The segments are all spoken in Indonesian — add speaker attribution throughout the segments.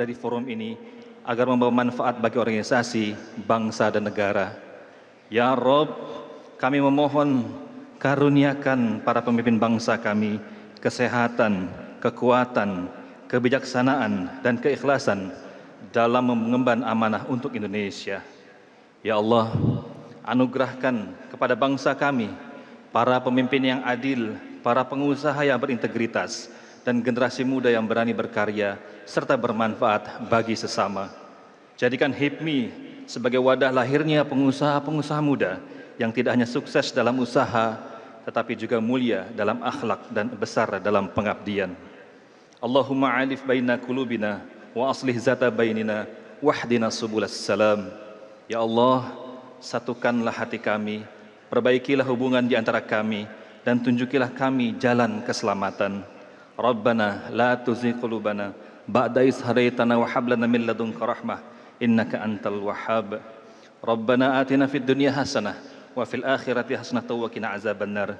Speaker 1: dari forum ini agar membawa manfaat bagi organisasi, bangsa dan negara. Ya Rob, kami memohon karuniakan para pemimpin bangsa kami kesehatan, kekuatan, kebijaksanaan dan keikhlasan dalam mengemban amanah untuk Indonesia. Ya Allah, anugerahkan kepada bangsa kami para pemimpin yang adil, para pengusaha yang berintegritas, dan generasi muda yang berani berkarya serta bermanfaat bagi sesama. Jadikan HIPMI sebagai wadah lahirnya pengusaha-pengusaha muda yang tidak hanya sukses dalam usaha, tetapi juga mulia dalam akhlak dan besar dalam pengabdian. Allahumma alif baina qulubina wa aslih zata bainina wahdina subulas salam. Ya Allah, satukanlah hati kami, perbaikilah hubungan di antara kami, dan tunjukilah kami jalan keselamatan. Rabbana la tuzigh qulubana ba'da idh hadaitana wa hab lana min ladunka rahmah innaka antal wahhab. Rabbana atina fid dunya hasanah wa fil akhirati hasanah wa qina azabannar.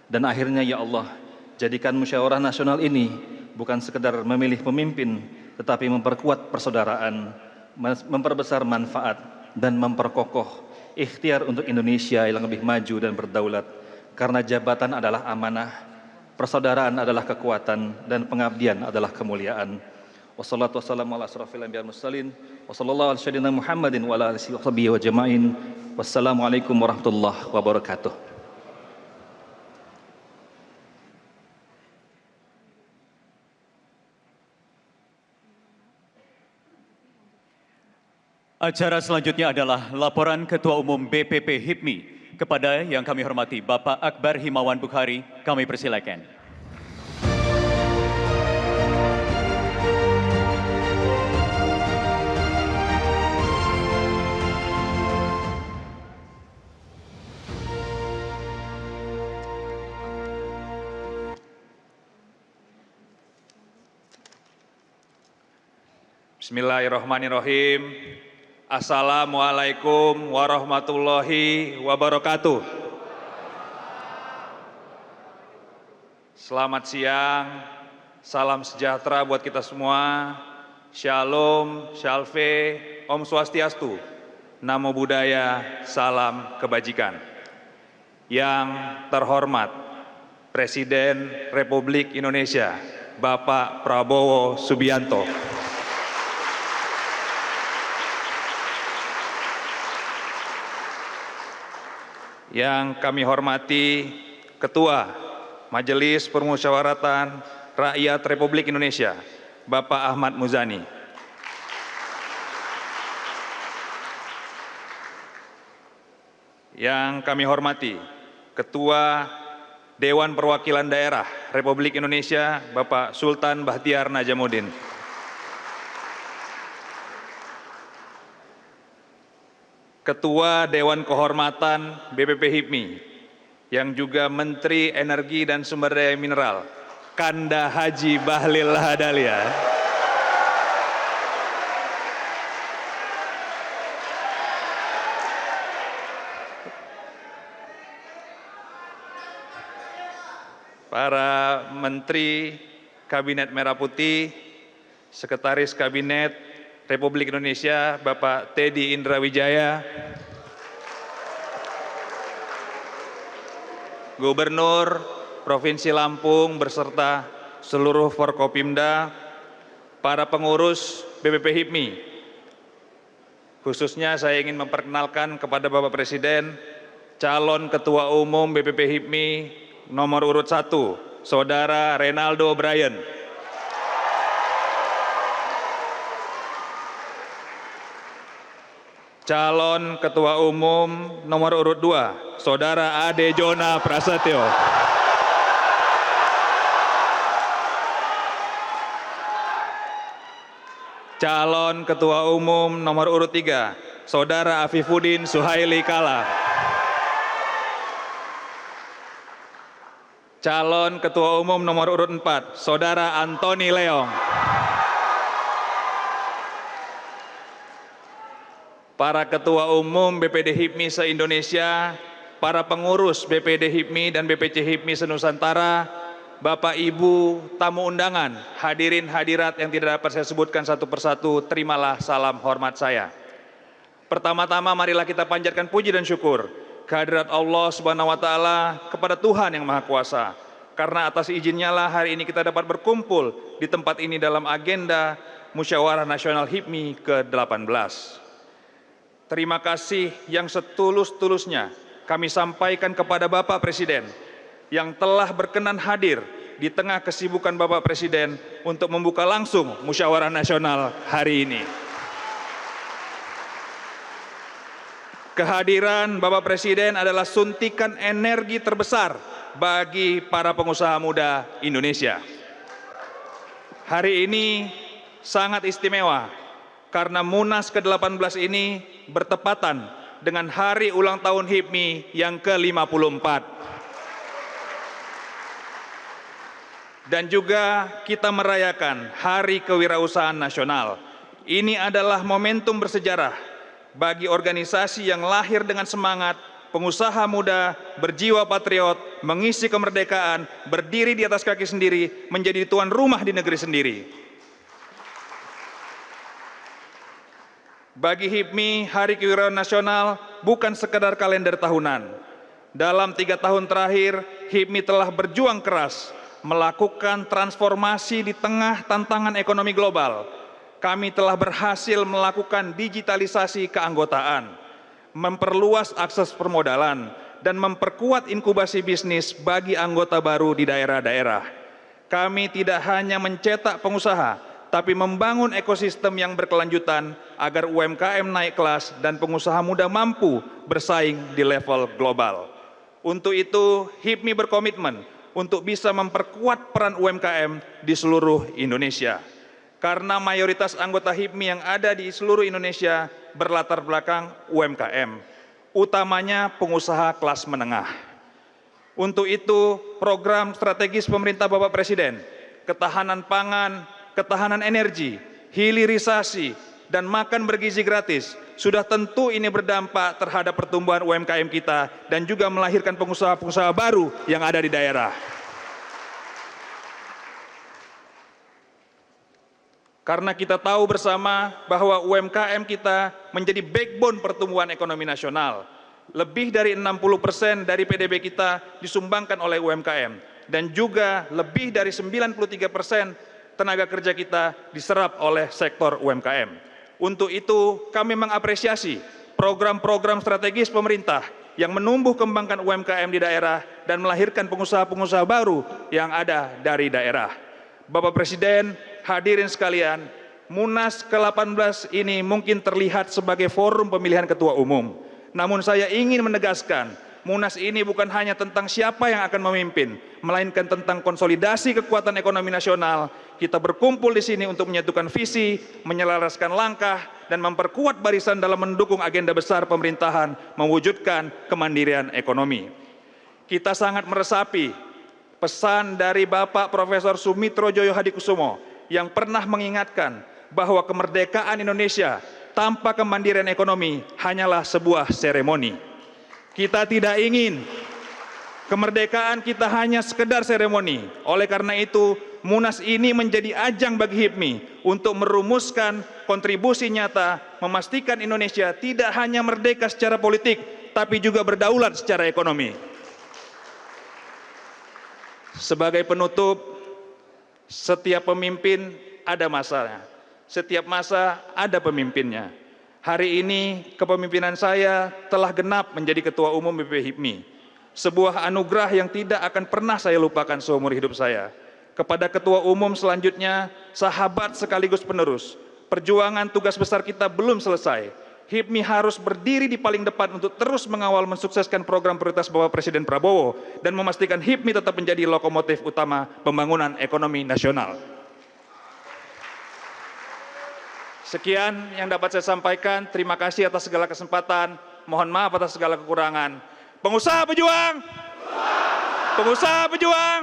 Speaker 1: Dan akhirnya ya Allah, jadikan musyawarah nasional ini bukan sekedar memilih pemimpin, tetapi memperkuat persaudaraan, memperbesar manfaat, dan memperkokoh ikhtiar untuk Indonesia yang lebih maju dan berdaulat. Karena jabatan adalah amanah, persaudaraan adalah kekuatan, dan pengabdian adalah kemuliaan. Wassalatu wassalamu ala asrafil anbiya wal mursalin wa sallallahu ala sayyidina Muhammadin wa ala alihi wa sahbihi wa jama'in. Wassalamualaikum warahmatullahi wabarakatuh.
Speaker 2: Acara selanjutnya adalah laporan Ketua Umum BPP HIPMI kepada yang kami hormati Bapak Akbar Himawan Bukhari. Kami persilakan.
Speaker 3: Bismillahirrahmanirrahim. Assalamualaikum warahmatullahi wabarakatuh. Selamat siang, salam sejahtera buat kita semua. Shalom, Shalve, Om Swastiastu, Namo Buddhaya, salam kebajikan. Yang terhormat Presiden Republik Indonesia, Bapak Prabowo Subianto. Yang kami hormati Ketua Majelis Permusyawaratan Rakyat Republik Indonesia, Bapak Ahmad Muzani. Yang kami hormati Ketua Dewan Perwakilan Daerah Republik Indonesia, Bapak Sultan Bahtiar Najamuddin. Ketua Dewan Kehormatan BPP HIPMI, yang juga Menteri Energi dan Sumber Daya Mineral, Kanda Haji Bahlil Lahadalia. Para Menteri Kabinet Merah Putih, Sekretaris Kabinet Republik Indonesia, Bapak Teddy Indra Wijaya, Gubernur Provinsi Lampung beserta seluruh Forkopimda, para pengurus BPP HIPMI. Khususnya saya ingin memperkenalkan kepada Bapak Presiden, calon Ketua Umum BPP HIPMI nomor urut 1, Saudara Renaldo Bryan. Calon Ketua Umum nomor urut 2, Saudara Ade Jona Prasetyo. Calon Ketua Umum nomor urut 3, Saudara Afifuddin Suhaili Kala. Calon Ketua Umum nomor urut 4, Saudara Antoni Leong. Para Ketua Umum BPD HIPMI se-Indonesia, para pengurus BPD HIPMI dan BPC HIPMI se-Nusantara, Bapak Ibu tamu undangan, hadirin hadirat yang tidak dapat saya sebutkan satu persatu, terimalah salam hormat saya. Pertama-tama marilah kita panjatkan puji dan syukur kehadirat Allah Subhanahu wa taala kepada Tuhan yang Maha Kuasa. Karena atas izinnya lah hari ini kita dapat berkumpul di tempat ini dalam agenda Musyawarah Nasional HIPMI ke-18. Terima kasih yang setulus-tulusnya kami sampaikan kepada Bapak Presiden yang telah berkenan hadir di tengah kesibukan Bapak Presiden untuk membuka langsung Musyawarah Nasional hari ini. Kehadiran Bapak Presiden adalah suntikan energi terbesar bagi para pengusaha muda Indonesia. Hari ini sangat istimewa karena Munas ke-18 ini bertepatan dengan hari ulang tahun HIPMI yang ke-54. Dan juga kita merayakan Hari Kewirausahaan Nasional. Ini adalah momentum bersejarah bagi organisasi yang lahir dengan semangat, pengusaha muda, berjiwa patriot, mengisi kemerdekaan, berdiri di atas kaki sendiri, menjadi tuan rumah di negeri sendiri. Bagi HIPMI, Hari Kewirausahaan Nasional bukan sekedar kalender tahunan. Dalam 3 tahun terakhir, HIPMI telah berjuang keras, melakukan transformasi di tengah tantangan ekonomi global. Kami telah berhasil melakukan digitalisasi keanggotaan, memperluas akses permodalan, dan memperkuat inkubasi bisnis bagi anggota baru di daerah-daerah. Kami tidak hanya mencetak pengusaha, tapi membangun ekosistem yang berkelanjutan agar UMKM naik kelas dan pengusaha muda mampu bersaing di level global. Untuk itu, HIPMI berkomitmen untuk bisa memperkuat peran UMKM di seluruh Indonesia. Karena mayoritas anggota HIPMI yang ada di seluruh Indonesia berlatar belakang UMKM, utamanya pengusaha kelas menengah. Untuk itu, program strategis pemerintah Bapak Presiden, ketahanan pangan, ketahanan energi, hilirisasi, dan makan bergizi gratis, sudah tentu ini berdampak terhadap pertumbuhan UMKM kita dan juga melahirkan pengusaha-pengusaha baru yang ada di daerah. Karena kita tahu bersama bahwa UMKM kita menjadi backbone pertumbuhan ekonomi nasional. Lebih dari 60% dari PDB kita disumbangkan oleh UMKM. Dan juga lebih dari 93% tenaga kerja kita diserap oleh sektor UMKM. Untuk itu kami mengapresiasi program-program strategis pemerintah yang menumbuh kembangkan UMKM di daerah dan melahirkan pengusaha-pengusaha baru yang ada dari daerah. Bapak Presiden, hadirin sekalian, Munas ke-18 ini mungkin terlihat sebagai forum pemilihan ketua umum. Namun saya ingin menegaskan, Munas ini bukan hanya tentang siapa yang akan memimpin, melainkan tentang konsolidasi kekuatan ekonomi nasional. Kita berkumpul di sini untuk menyatukan visi, menyelaraskan langkah, dan memperkuat barisan dalam mendukung agenda besar pemerintahan, mewujudkan kemandirian ekonomi. Kita sangat meresapi pesan dari Bapak Profesor Sumitro Joyo Hadikusumo yang pernah mengingatkan bahwa kemerdekaan Indonesia tanpa kemandirian ekonomi hanyalah sebuah seremoni. Kita tidak ingin kemerdekaan kita hanya sekedar seremoni. Oleh karena itu, Munas ini menjadi ajang bagi HIPMI untuk merumuskan kontribusi nyata, memastikan Indonesia tidak hanya merdeka secara politik, tapi juga berdaulat secara ekonomi. Sebagai penutup, setiap pemimpin ada masanya, setiap masa ada pemimpinnya. Hari ini kepemimpinan saya telah genap menjadi Ketua Umum BP HIPMI, sebuah anugerah yang tidak akan pernah saya lupakan seumur hidup saya. Kepada Ketua Umum selanjutnya, sahabat sekaligus penerus, perjuangan tugas besar kita belum selesai. HIPMI harus berdiri di paling depan untuk terus mengawal mensukseskan program prioritas Bapak Presiden Prabowo dan memastikan HIPMI tetap menjadi lokomotif utama pembangunan ekonomi nasional. Sekian yang dapat saya sampaikan. Terima kasih atas segala kesempatan. Mohon maaf atas segala kekurangan. Pengusaha pejuang! Pengusaha pejuang!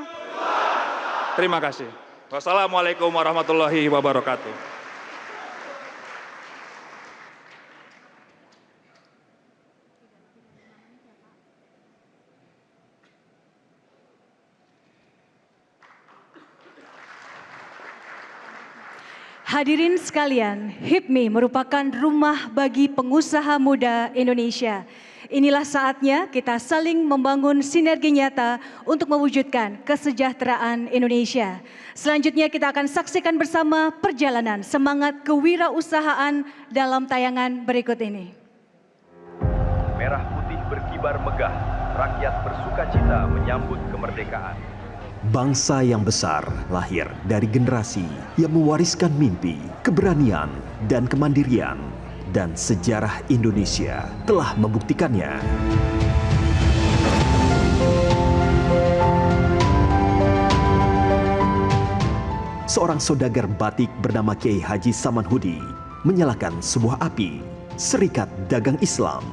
Speaker 3: Terima kasih. Wassalamualaikum warahmatullahi wabarakatuh.
Speaker 4: Hadirin sekalian, HIPMI merupakan rumah bagi pengusaha muda Indonesia. Inilah saatnya kita saling membangun sinergi nyata untuk mewujudkan kesejahteraan Indonesia. Selanjutnya kita akan saksikan bersama perjalanan semangat kewirausahaan dalam tayangan berikut ini.
Speaker 5: Merah putih berkibar megah, rakyat bersukacita menyambut kemerdekaan.
Speaker 6: Bangsa yang besar lahir dari generasi yang mewariskan mimpi, keberanian, dan kemandirian. Dan sejarah Indonesia telah membuktikannya. Seorang saudagar batik bernama Kiai Haji Samanhudi menyalakan sebuah api, Serikat Dagang Islam.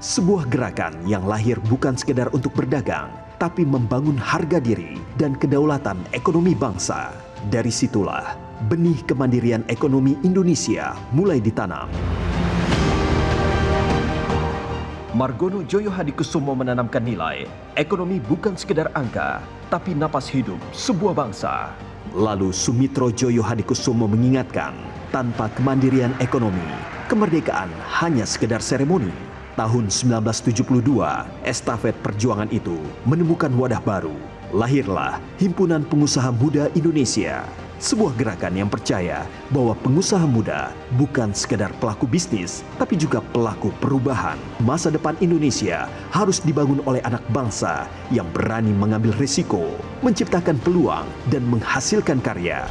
Speaker 6: Sebuah gerakan yang lahir bukan sekedar untuk berdagang, tapi membangun harga diri dan kedaulatan ekonomi bangsa. Dari situlah benih kemandirian ekonomi Indonesia mulai ditanam. Margono Joyo Hadikusumo menanamkan nilai, ekonomi bukan sekedar angka, tapi napas hidup sebuah bangsa. Lalu Sumitro Joyo Hadikusumo mengingatkan, tanpa kemandirian ekonomi, kemerdekaan hanya sekedar seremoni. Tahun 1972, estafet perjuangan itu menemukan wadah baru. Lahirlah Himpunan Pengusaha Muda Indonesia. Sebuah gerakan yang percaya bahwa pengusaha muda bukan sekadar pelaku bisnis, tapi juga pelaku perubahan. Masa depan Indonesia harus dibangun oleh anak bangsa yang berani mengambil risiko, menciptakan peluang, dan menghasilkan karya.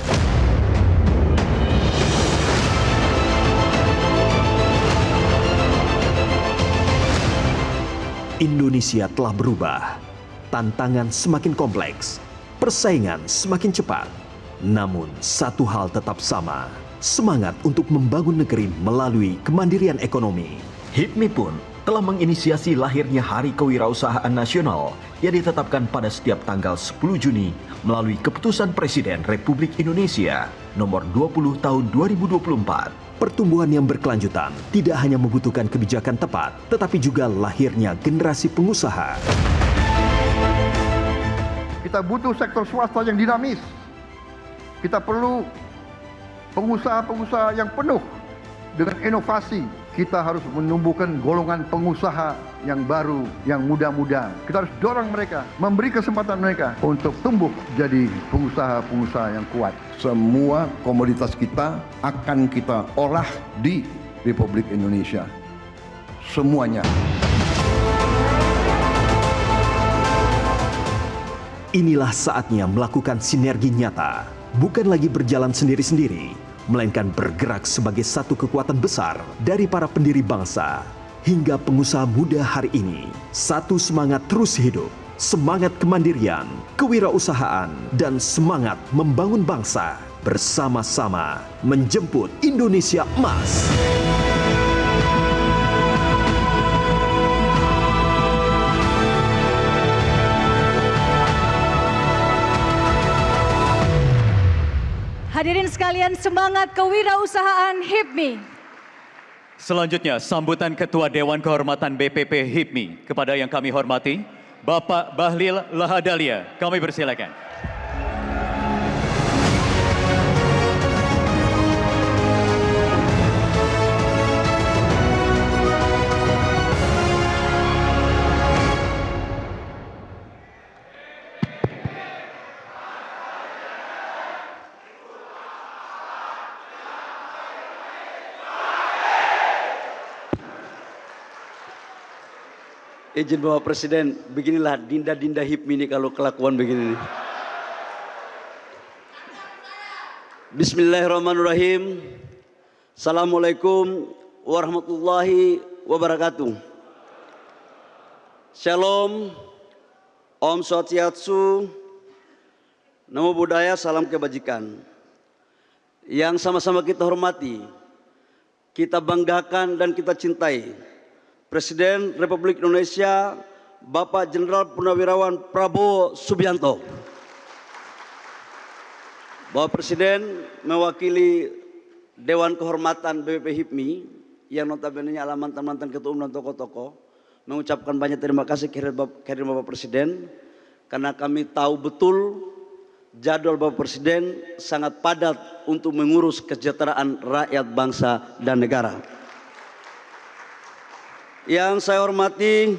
Speaker 6: Indonesia telah berubah. Tantangan semakin kompleks, persaingan semakin cepat. Namun satu hal tetap sama, semangat untuk membangun negeri melalui kemandirian ekonomi. HIPMI pun telah menginisiasi lahirnya Hari Kewirausahaan Nasional yang ditetapkan pada setiap tanggal 10 Juni melalui Keputusan Presiden Republik Indonesia Nomor 20 Tahun 2024. Pertumbuhan yang berkelanjutan tidak hanya membutuhkan kebijakan tepat, tetapi juga lahirnya generasi pengusaha.
Speaker 7: Kita butuh sektor swasta yang dinamis. Kita perlu pengusaha-pengusaha yang penuh dengan inovasi. Kita harus menumbuhkan golongan pengusaha yang baru, yang muda-muda. Kita harus dorong mereka, memberi kesempatan mereka untuk tumbuh jadi pengusaha-pengusaha yang kuat.
Speaker 8: Semua komoditas kita akan kita olah di Republik Indonesia. Semuanya.
Speaker 6: Inilah saatnya melakukan sinergi nyata. Bukan lagi berjalan sendiri-sendiri, melainkan bergerak sebagai satu kekuatan besar dari para pendiri bangsa hingga pengusaha muda hari ini. Satu semangat terus hidup, semangat kemandirian, kewirausahaan, dan semangat membangun bangsa. Bersama-sama menjemput Indonesia Emas.
Speaker 4: Hadirin sekalian, semangat kewirausahaan HIPMI.
Speaker 2: Selanjutnya, sambutan Ketua Dewan Kehormatan BPP HIPMI kepada yang kami hormati, Bapak Bahlil Lahadalia. Kami persilakan.
Speaker 9: Izin Bapak Presiden, beginilah dinda-dinda HIPMI ini kalau kelakuan begini. Bismillahirrahmanirrahim. Assalamualaikum warahmatullahi wabarakatuh. Shalom, Om Swastiastu, Namo Buddhaya, salam kebajikan. Yang sama-sama kita hormati, kita banggakan dan kita cintai Presiden Republik Indonesia Bapak Jenderal Purnawirawan Prabowo Subianto. Bapak Presiden mewakili Dewan Kehormatan BPP HIPMI yang notabene alaman mantan ketua umum dan tokoh-tokoh mengucapkan banyak terima kasih kehadiran Bapak Presiden karena kami tahu betul jadwal Bapak Presiden sangat padat untuk mengurus kesejahteraan rakyat bangsa dan negara. Yang saya hormati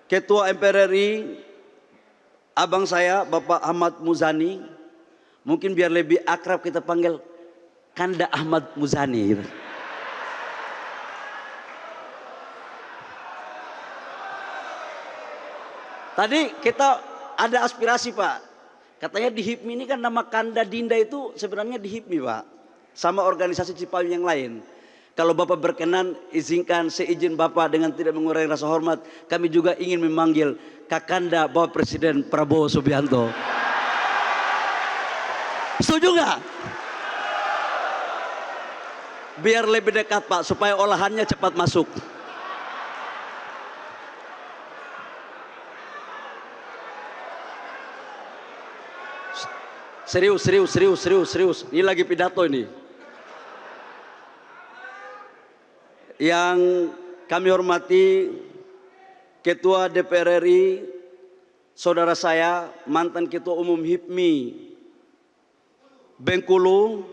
Speaker 9: Ketua MPR RI, abang saya Bapak Ahmad Muzani, mungkin biar lebih akrab kita panggil Kanda Ahmad Muzani gitu. Tadi kita ada aspirasi Pak, katanya di HIPMI ini kan nama Kanda Dinda itu sebenarnya di HIPMI Pak, sama organisasi Cipayung yang lain. Kalau Bapak berkenan, izinkan seizin Bapak dengan tidak mengurangi rasa hormat, kami juga ingin memanggil Kakanda Bapak Presiden Prabowo Subianto. Setuju nggak? Biar lebih dekat Pak, supaya olahannya cepat masuk. Serius. Ini lagi pidato ini. Yang kami hormati Ketua DPR RI, saudara saya, mantan Ketua Umum HIPMI Bengkulu.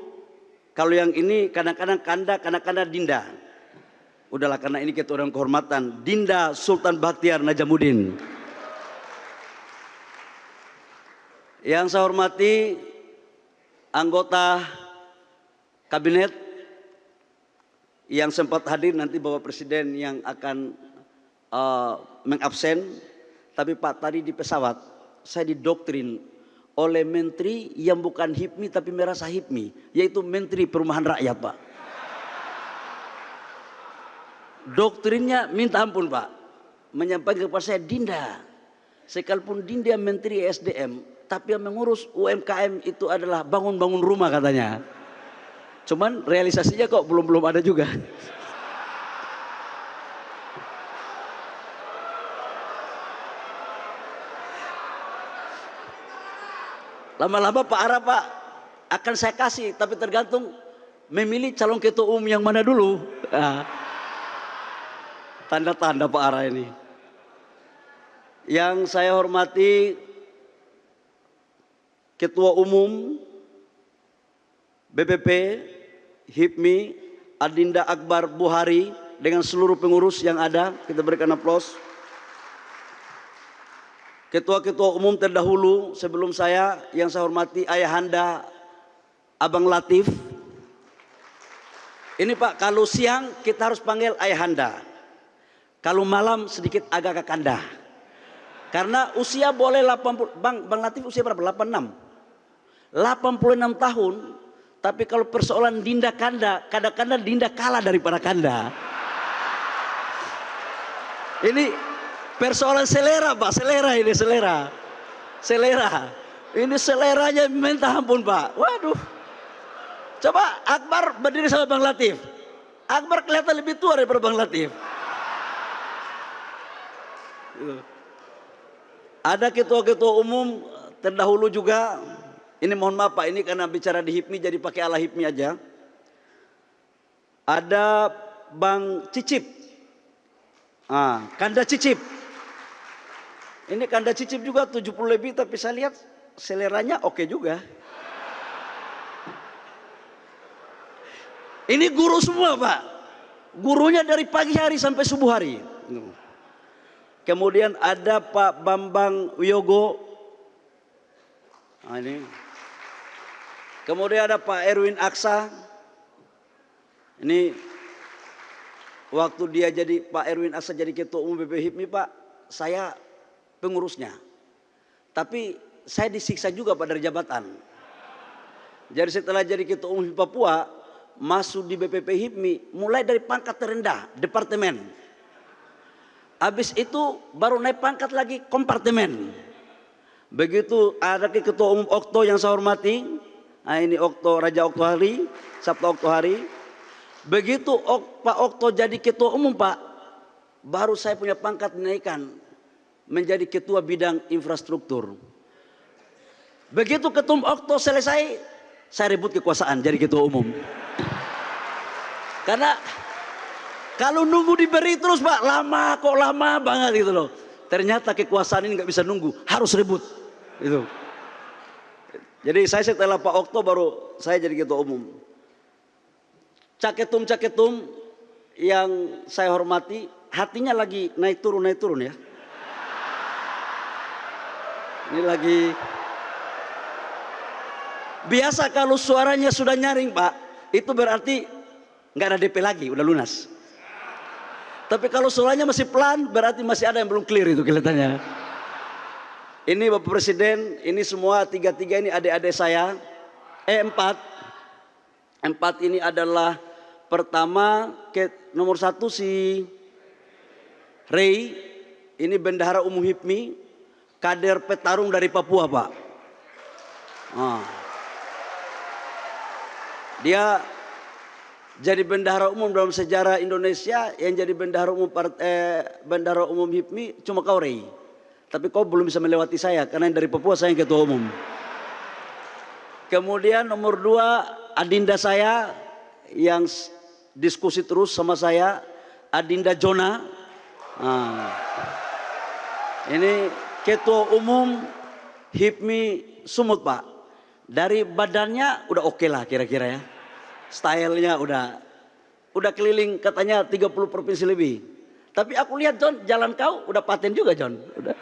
Speaker 9: Kalau yang ini kadang-kadang Kanda, kadang-kadang Dinda. Udahlah, karena ini Ketua Dewan Kehormatan, Dinda Sultan Bakhtiar Najamuddin. Yang saya hormati anggota kabinet yang sempat hadir, nanti Bapak Presiden yang akan mengabsen. Tapi Pak, tadi di pesawat saya didoktrin oleh menteri yang bukan HIPMI tapi merasa HIPMI, yaitu Menteri Perumahan Rakyat Pak. Doktrinnya minta ampun Pak, menyampaikan kepada saya, Dinda, sekalipun Dinda Menteri SDM, tapi yang mengurus UMKM itu adalah bangun-bangun rumah katanya. Cuman realisasinya kok belum ada juga. Lama-lama Pak Ara Pak akan saya kasih, tapi tergantung memilih calon ketua umum yang mana dulu. Tanda-tanda Pak Ara ini. Yang saya hormati Ketua Umum BPP HIPMI Adinda Akbar Buhari dengan seluruh pengurus yang ada, kita berikan aplaus. Ketua-ketua umum terdahulu sebelum saya, yang saya hormati Ayahanda Abang Latif. Ini Pak, kalau siang kita harus panggil Ayahanda, kalau malam sedikit agak Kakanda. Karena usia boleh 80, Bang Latif usia berapa? 86 tahun. Tapi kalau persoalan Dinda Kanda, kadang-kadang Dinda kalah daripada Kanda. Ini persoalan selera Pak, selera. Ini seleranya minta ampun Pak. Waduh. Coba Akbar berdiri sama Bang Latif. Akbar kelihatan lebih tua daripada Bang Latif. Ada ketua-ketua umum terdahulu juga. Ini mohon maaf Pak, ini karena bicara di HIPMI jadi pakai ala HIPMI aja. Ada Bang Cicip, Kanda Cicip. Ini Kanda Cicip juga 70 lebih, tapi saya lihat seleranya oke juga. Ini guru semua Pak, gurunya dari pagi hari sampai subuh hari. Kemudian ada Pak Bambang Wiyogo. Ini. Kemudian ada Pak Erwin Aksa. Ini waktu dia jadi Pak Erwin Aksa jadi Ketua Umum BP HIPMI Pak, saya pengurusnya. Tapi saya disiksa juga Pak dari jabatan. Jadi setelah jadi Ketua Umum Papua, masuk di BPP HIPMI mulai dari pangkat terendah, departemen. Habis itu baru naik pangkat lagi kompartemen. Begitu ada Ketua Umum Okto yang saya hormati. Nah ini Okto, Raja Okto Hari, Sabta Okto Hari. Begitu Pak Okto jadi Ketua Umum Pak, baru saya punya pangkat dinaikkan menjadi Ketua Bidang Infrastruktur. Begitu Ketum Okto selesai, saya rebut kekuasaan jadi Ketua Umum. Karena kalau nunggu diberi terus Pak, lama kok, lama banget gitu loh. Ternyata kekuasaan ini nggak bisa nunggu, harus rebut. Itu. Jadi saya setelah Pak Okto baru saya jadi ketua umum. Caketum-caketum yang saya hormati, hatinya lagi naik turun ya. Ini lagi biasa kalau suaranya sudah nyaring Pak, itu berarti nggak ada DP lagi, udah lunas. Tapi kalau suaranya masih pelan, berarti masih ada yang belum clear itu kelihatannya. Ini Bapak Presiden, ini semua tiga-tiga ini adik-adik saya. Empat ini adalah pertama nomor 1 si Ray, ini bendahara umum HIPMI, kader petarung dari Papua Pak. Dia jadi bendahara umum dalam sejarah Indonesia, yang jadi bendahara umum HIPMI cuma kau Ray. Tapi kau belum bisa melewati saya karena yang dari Papua saya yang ketua umum. Kemudian nomor 2 adinda saya yang diskusi terus sama saya, Adinda Jona. Ini ketua umum HIPMI Sumut Pak. Dari badannya udah oke lah kira-kira ya. Stylenya udah keliling katanya 30 provinsi lebih. Tapi aku lihat John, jalan kau udah paten juga John. Udah.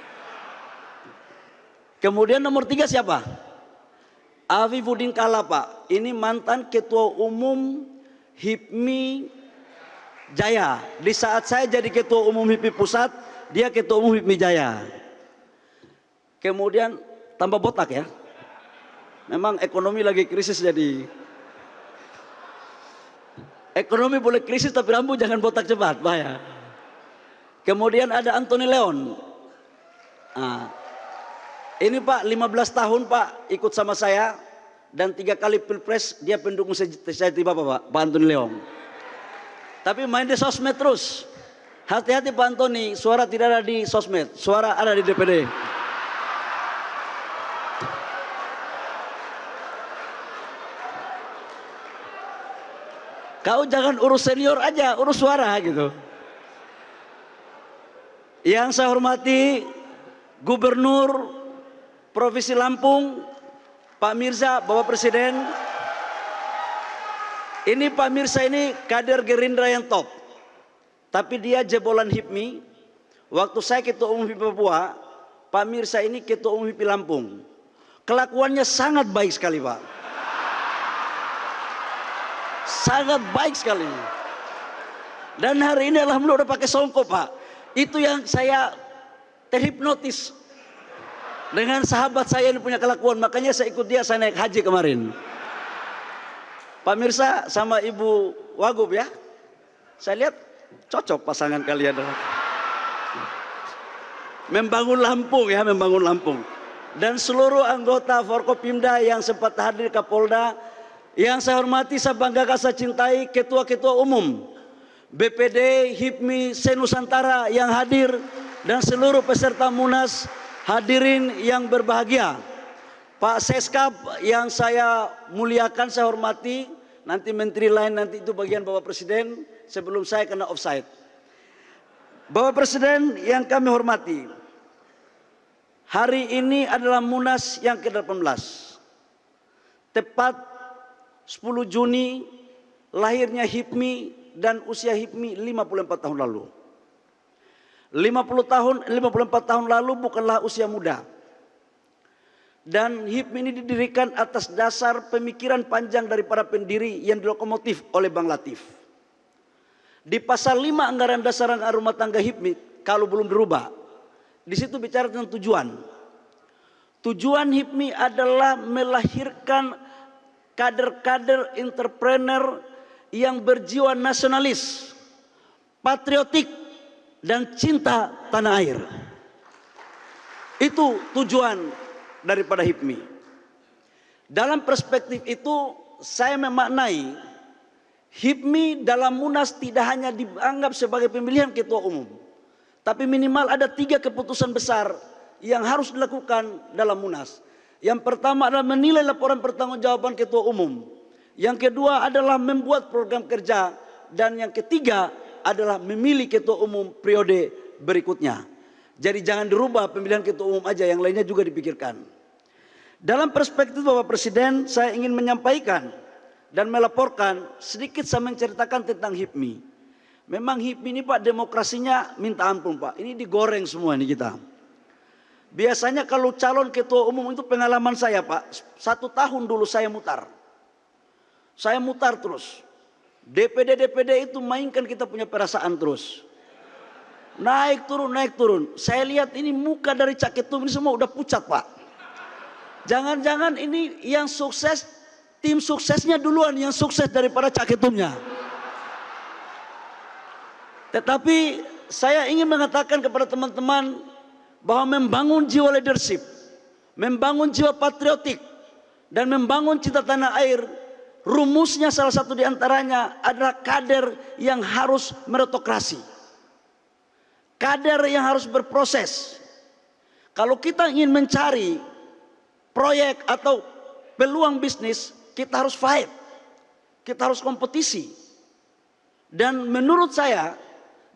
Speaker 9: Kemudian nomor 3 siapa? Afifuddin Kalla Pak. Ini mantan ketua umum HIPMI Jaya. Di saat saya jadi ketua umum HIPMI Pusat, dia ketua umum HIPMI Jaya. Kemudian tambah botak ya. Memang ekonomi lagi krisis, jadi ekonomi boleh krisis tapi rambut jangan botak cepat, bahaya. Kemudian ada Anthony Leon. Ini Pak 15 tahun Pak ikut sama saya dan 3 kali pilpres dia pendukung sejati Bapak Pak Anthony Leon. Tapi main di sosmed terus. Hati-hati Pak Anthony, suara tidak ada di sosmed, suara ada di DPD. Kau jangan urus senior aja, urus suara gitu. Yang saya hormati Gubernur Provinsi Lampung, Pak Mirza, Bapak Presiden. Ini Pak Mirza ini kader Gerindra yang top. Tapi dia jebolan HIPMI. Waktu saya ketua umum HIPMI Papua, Pak Mirza ini ketua umum HIPMI Lampung. Kelakuannya sangat baik sekali Pak. Sangat baik sekali. Dan hari ini alhamdulillah udah pakai songkok Pak. Itu yang saya terhipnotis dengan sahabat saya yang punya kelakuan, makanya saya ikut dia, saya naik haji kemarin. Pak Mirza sama Ibu Wagub ya, saya lihat cocok pasangan kalian. Membangun Lampung ya, membangun Lampung. Dan seluruh anggota Forkopimda yang sempat hadir Kapolda, yang saya hormati, saya banggakan, saya cintai ketua-ketua umum BPD, HIPMI, se-Nusantara yang hadir, dan seluruh peserta Munas, hadirin yang berbahagia. Pak Seskap yang saya muliakan, saya hormati, nanti menteri lain nanti itu bagian Bapak Presiden, sebelum saya kena offside. Bapak Presiden yang kami hormati, hari ini adalah Munas yang ke-18. Tepat 10 Juni lahirnya HIPMI dan usia HIPMI 54 tahun lalu. 54 tahun lalu bukanlah usia muda. Dan HIPMI ini didirikan atas dasar pemikiran panjang dari para pendiri yang dilokomotif oleh Bang Latif. Di pasal 5 anggaran dasar rumah tangga HIPMI, kalau belum dirubah, di situ bicara tentang tujuan. Tujuan HIPMI adalah melahirkan kader-kader entrepreneur yang berjiwa nasionalis, patriotik, dan cinta tanah air. Itu tujuan daripada HIPMI. Dalam perspektif itu saya memaknai HIPMI dalam Munas tidak hanya dianggap sebagai pemilihan ketua umum, tapi minimal ada 3 keputusan besar yang harus dilakukan dalam Munas. Yang pertama adalah menilai laporan pertanggungjawaban ketua umum. Yang kedua adalah membuat program kerja, dan yang ketiga adalah memilih ketua umum periode berikutnya. Jadi jangan dirubah pemilihan ketua umum aja, yang lainnya juga dipikirkan. Dalam perspektif Bapak Presiden, saya ingin menyampaikan dan melaporkan sedikit saya menceritakan tentang HIPMI. Memang HIPMI ini Pak, demokrasinya minta ampun Pak. Ini digoreng semua ini kita. Biasanya kalau calon ketua umum itu pengalaman saya Pak, 1 tahun dulu saya mutar. Saya mutar terus. DPD itu mainkan kita punya perasaan terus. Naik turun, naik turun. Saya lihat ini muka dari Cak Ketum ini semua udah pucat Pak. Jangan-jangan ini yang sukses, tim suksesnya duluan yang sukses daripada Cak Ketumnya. Tetapi saya ingin mengatakan kepada teman-teman bahwa membangun jiwa leadership, membangun jiwa patriotik, dan membangun cinta tanah air, rumusnya salah satu diantaranya adalah kader yang harus meritokrasi. Kader yang harus berproses. Kalau kita ingin mencari proyek atau peluang bisnis, kita harus fight. Kita harus kompetisi. Dan menurut saya,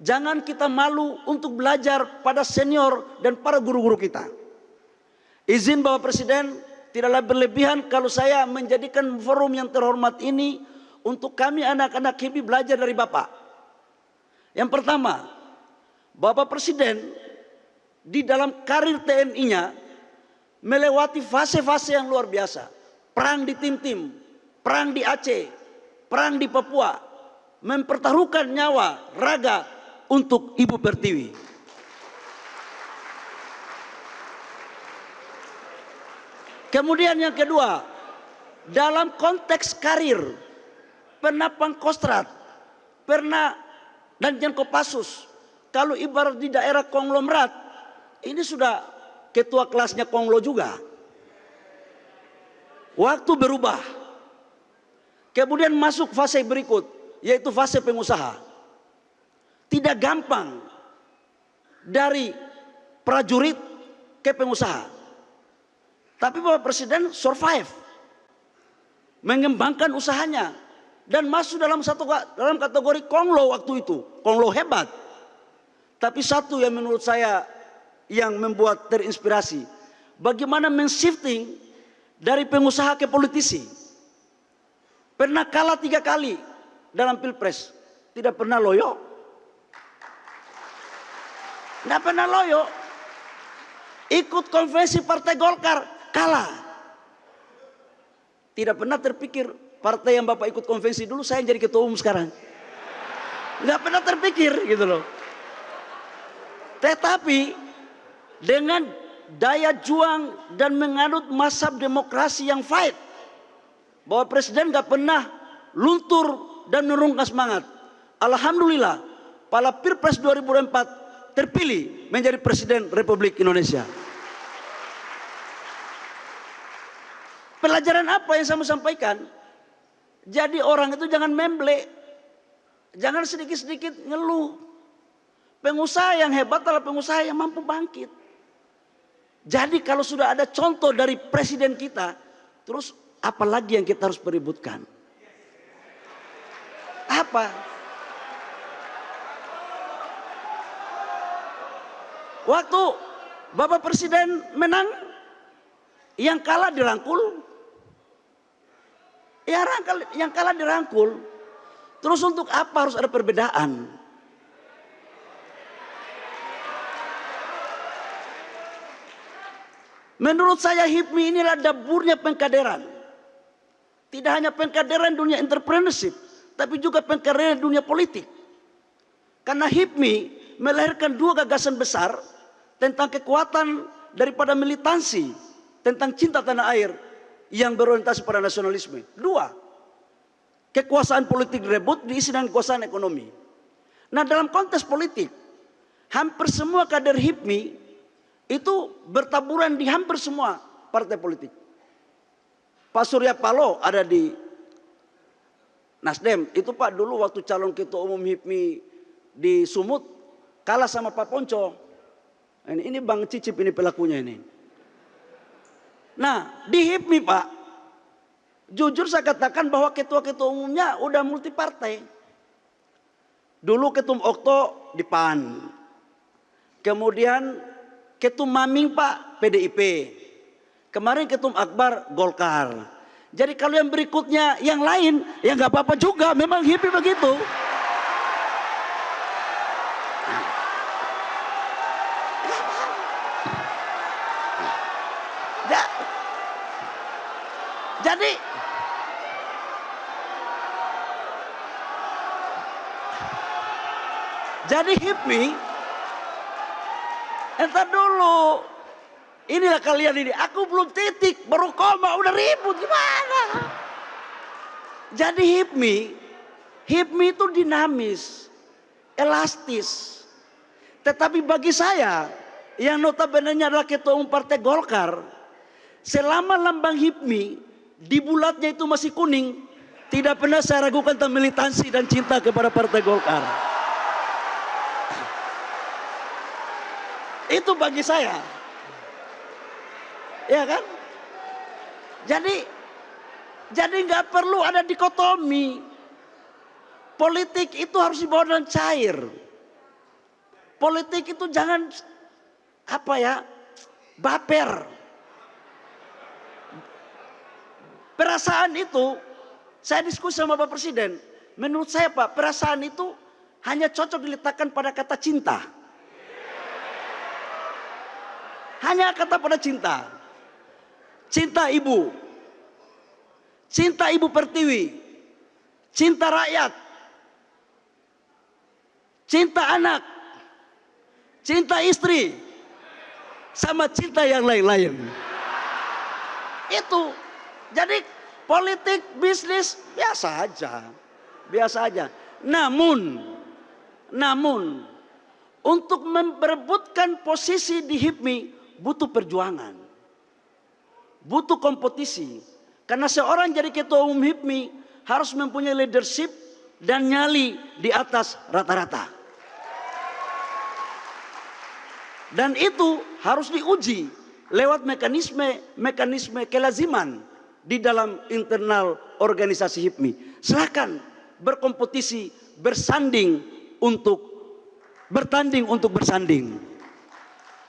Speaker 9: jangan kita malu untuk belajar pada senior dan para guru-guru kita. Izin Bapak Presiden, tidaklah berlebihan kalau saya menjadikan forum yang terhormat ini untuk kami anak-anak HIPMI belajar dari Bapak. Yang pertama, Bapak Presiden di dalam karir TNI-nya melewati fase-fase yang luar biasa. Perang di tim-tim, perang di Aceh, perang di Papua, mempertaruhkan nyawa, raga untuk Ibu Pertiwi. Kemudian yang kedua, dalam konteks karir, pernah Pangkostrat, pernah Danjen Kopassus. Kalau ibarat di daerah konglomerat, ini sudah ketua kelasnya Konglo juga. Waktu berubah. Kemudian masuk fase berikut, yaitu fase pengusaha. Tidak gampang dari prajurit ke pengusaha. Tapi Bapak Presiden survive. Mengembangkan usahanya. Dan masuk dalam kategori Konglo waktu itu. Konglo hebat. Tapi satu yang menurut saya yang membuat terinspirasi, bagaimana men-shifting dari pengusaha ke politisi. Pernah kalah 3 kali dalam pilpres, tidak pernah loyo. Tidak pernah loyo. Ikut konvensi Partai Golkar, kalah. Tidak pernah terpikir partai yang Bapak ikut konvensi dulu, saya jadi ketua umum sekarang. Tidak pernah terpikir gitu loh. Tetapi dengan daya juang dan menganut mazhab demokrasi yang fight, Bapak Presiden gak pernah luntur dan menurunkan semangat. Alhamdulillah pada Pilpres 2004 terpilih menjadi Presiden Republik Indonesia. Pelajaran apa yang saya mau sampaikan? Jadi orang itu jangan memble, jangan sedikit-sedikit ngeluh. Pengusaha yang hebat adalah pengusaha yang mampu bangkit. Jadi kalau sudah ada contoh dari presiden kita, terus apa lagi yang kita harus peributkan? Apa? Waktu Bapak Presiden menang, yang kalah dirangkul. Yang kalah dirangkul. Terus untuk apa harus ada perbedaan? Menurut saya HIPMI inilah daburnya pengkaderan. Tidak hanya pengkaderan dunia entrepreneurship, tapi juga pengkaderan dunia politik. Karena HIPMI melahirkan 2 gagasan besar tentang kekuatan daripada militansi, tentang cinta tanah air yang berorientasi pada nasionalisme. 2, kekuasaan politik direbut diisi dengan kekuasaan ekonomi. Nah dalam konteks politik, hampir semua kader HIPMI itu bertaburan di hampir semua partai politik. Pak Surya Paloh ada di Nasdem. Itu Pak dulu waktu calon ketua umum HIPMI di Sumut kalah sama Pak Ponco. Ini Bang Cicip ini pelakunya ini. Nah di HIPMI Pak, jujur saya katakan bahwa ketua-ketua umumnya udah multi partai. Dulu Ketum Okto di PAN. Kemudian Ketum Maming Pak PDIP. Kemarin Ketum Akbar Golkar. Jadi kalau yang berikutnya yang lain, ya nggak apa-apa juga. Memang HIPMI begitu. Jadi HIPMI, entar dulu. Inilah kalian ini, aku belum titik, baru koma, udah ribut, gimana? Jadi HIPMI itu dinamis, elastis. Tetapi bagi saya, yang notabene-nya adalah Ketua Umum Partai Golkar, selama lambang HIPMI di bulatnya itu masih kuning, tidak pernah saya ragukan tentang militansi dan cinta kepada Partai Golkar. Itu bagi saya. Ya kan? Jadi nggak perlu ada dikotomi. Politik itu harus dibawa dengan cair. Politik itu jangan baper. Perasaan itu, saya diskusi sama Bapak Presiden. Menurut saya Pak, perasaan itu hanya cocok diletakkan pada kata cinta. Hanya kata pada cinta. Cinta ibu. Cinta ibu pertiwi. Cinta rakyat. Cinta anak. Cinta istri. Sama cinta yang lain-lain. Itu. Jadi politik, bisnis biasa aja. Biasa aja. Namun untuk memperebutkan posisi di HIPMI butuh perjuangan, butuh kompetisi. Karena seorang jadi Ketua Umum HIPMI harus mempunyai leadership dan nyali di atas rata-rata. Dan itu harus diuji lewat mekanisme kelaziman di dalam internal organisasi HIPMI. Silakan berkompetisi, bertanding untuk bersanding.